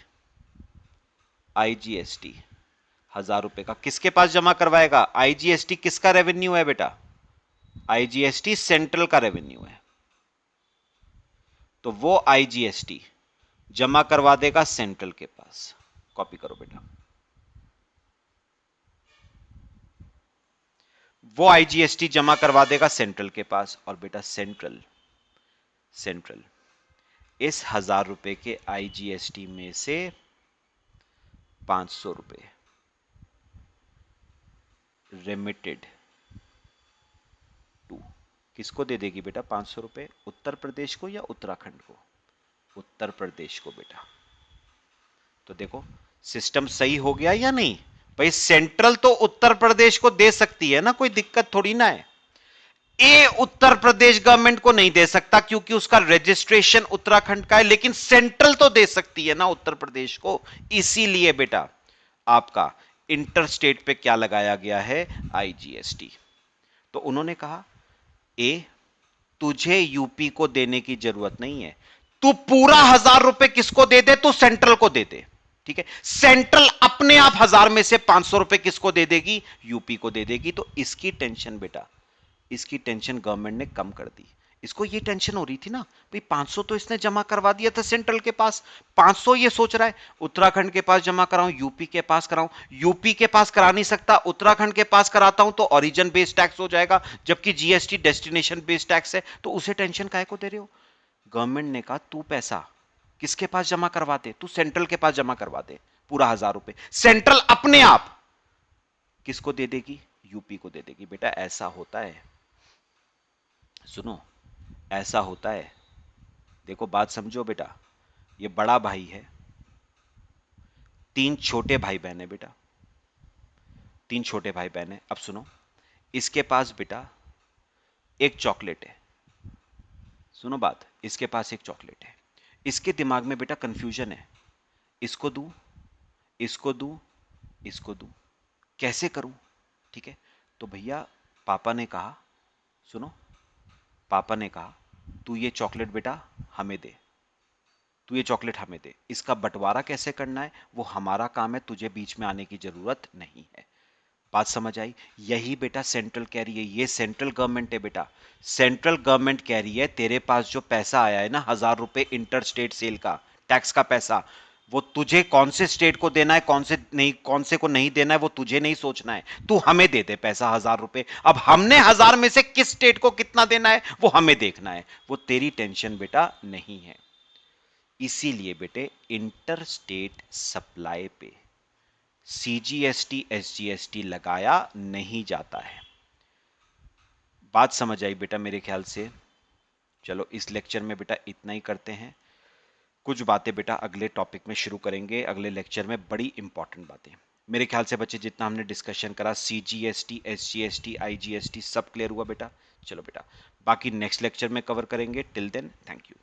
आईजीएसटी 1,000 रुपए का किसके पास जमा करवाएगा? आईजीएसटी किसका रेवेन्यू है बेटा? आईजीएसटी सेंट्रल का रेवेन्यू है, तो वो आईजीएसटी जमा करवा देगा सेंट्रल के पास। कॉपी करो बेटा। वो आईजीएसटी जमा करवा देगा सेंट्रल के पास, और बेटा सेंट्रल इस 1,000 रुपए के आईजीएसटी में से 500 रुपए रेमिटेड टू, किसको दे देगी बेटा? 500 रुपए उत्तर प्रदेश को या उत्तराखंड को? उत्तर प्रदेश को बेटा। तो देखो सिस्टम सही हो गया या नहीं भाई? सेंट्रल तो उत्तर प्रदेश को दे सकती है ना, कोई दिक्कत थोड़ी ना है। ए उत्तर प्रदेश गवर्नमेंट को नहीं दे सकता क्योंकि उसका रजिस्ट्रेशन उत्तराखंड का है, लेकिन सेंट्रल तो दे सकती है ना उत्तर प्रदेश को। इसीलिए बेटा आपका इंटर स्टेट पे क्या लगाया गया है? आईजीएसटी। तो उन्होंने कहा ए तुझे यूपी को देने की जरूरत नहीं है, तू पूरा 1,000 रुपए किसको दे दे? तू सेंट्रल को दे दे, ठीक है। सेंट्रल अपने आप 1,000 में से 500 रुपए किसको दे देगी? यूपी को दे देगी। तो इसकी टेंशन बेटा, इसकी टेंशन गवर्नमेंट ने कम कर दी। इसको ये टेंशन हो रही थी ना भाई, 500 तो इसने जमा करवा दिया था सेंट्रल के पास, 500 ये सोच रहा है उत्तराखंड के पास जमा कराऊं, यूपी के पास कराऊं। यूपी के पास करा नहीं सकता, उत्तराखंड के पास कराता हूं तो ओरिजिन बेस्ड टैक्स हो जाएगा, जबकि जीएसटी डेस्टिनेशन बेस्ड टैक्स है। तो उसे टेंशन काहे को दे रहे हो? गवर्नमेंट ने कहा तू पैसा किसके पास जमा करवा दे? तू सेंट्रल के पास जमा करवा दे पूरा 1,000 रुपए। सेंट्रल अपने आप किसको दे देगी? यूपी को दे देगी। बेटा ऐसा होता है, सुनो ऐसा होता है। देखो बात समझो बेटा, ये बड़ा भाई है, 3 छोटे भाई बहन है बेटा, 3 छोटे भाई बहन है। अब सुनो, इसके पास बेटा एक चॉकलेट है, सुनो बात, इसके पास एक चॉकलेट है। इसके दिमाग में बेटा कंफ्यूजन है, इसको दूं, इसको दूं, इसको दूं, कैसे करूं? ठीक है। तो भैया पापा ने कहा, सुनो, पापा ने कहा तू ये चॉकलेट बेटा हमें दे, तू ये चॉकलेट हमें दे। इसका बंटवारा कैसे करना है वो हमारा काम है, तुझे बीच में आने की जरूरत नहीं है। बात समझ आई? यही बेटा सेंट्रल कह रही है, ये सेंट्रल गवर्नमेंट है बेटा। सेंट्रल गवर्नमेंट कह रही है तेरे पास जो पैसा आया है ना 1,000 रुपए इंटर स्टेट सेल का, टैक्स का पैसा, वो तुझे कौन से स्टेट को देना है, कौन से नहीं, कौन से को नहीं देना है, वो तुझे नहीं सोचना है। तू हमें दे दे पैसा 1,000 रुपए। अब हमने 1,000 में से किस स्टेट को कितना देना है वो हमें देखना है, वो तेरी टेंशन बेटा नहीं है। इसीलिए बेटे इंटर स्टेट सप्लाई पे सीजीएसटी एसजीएसटी लगाया नहीं जाता है। बात समझ आई बेटा मेरे ख्याल से? चलो इस लेक्चर में बेटा इतना ही करते हैं, कुछ बातें बेटा अगले टॉपिक में शुरू करेंगे, अगले लेक्चर में बड़ी इंपॉर्टेंट बातें। मेरे ख्याल से बच्चे जितना हमने डिस्कशन करा सीजीएसटी एसजीएसटी आईजीएसटी सब क्लियर हुआ बेटा। चलो बेटा बाकी नेक्स्ट लेक्चर में कवर करेंगे। Till then thank you.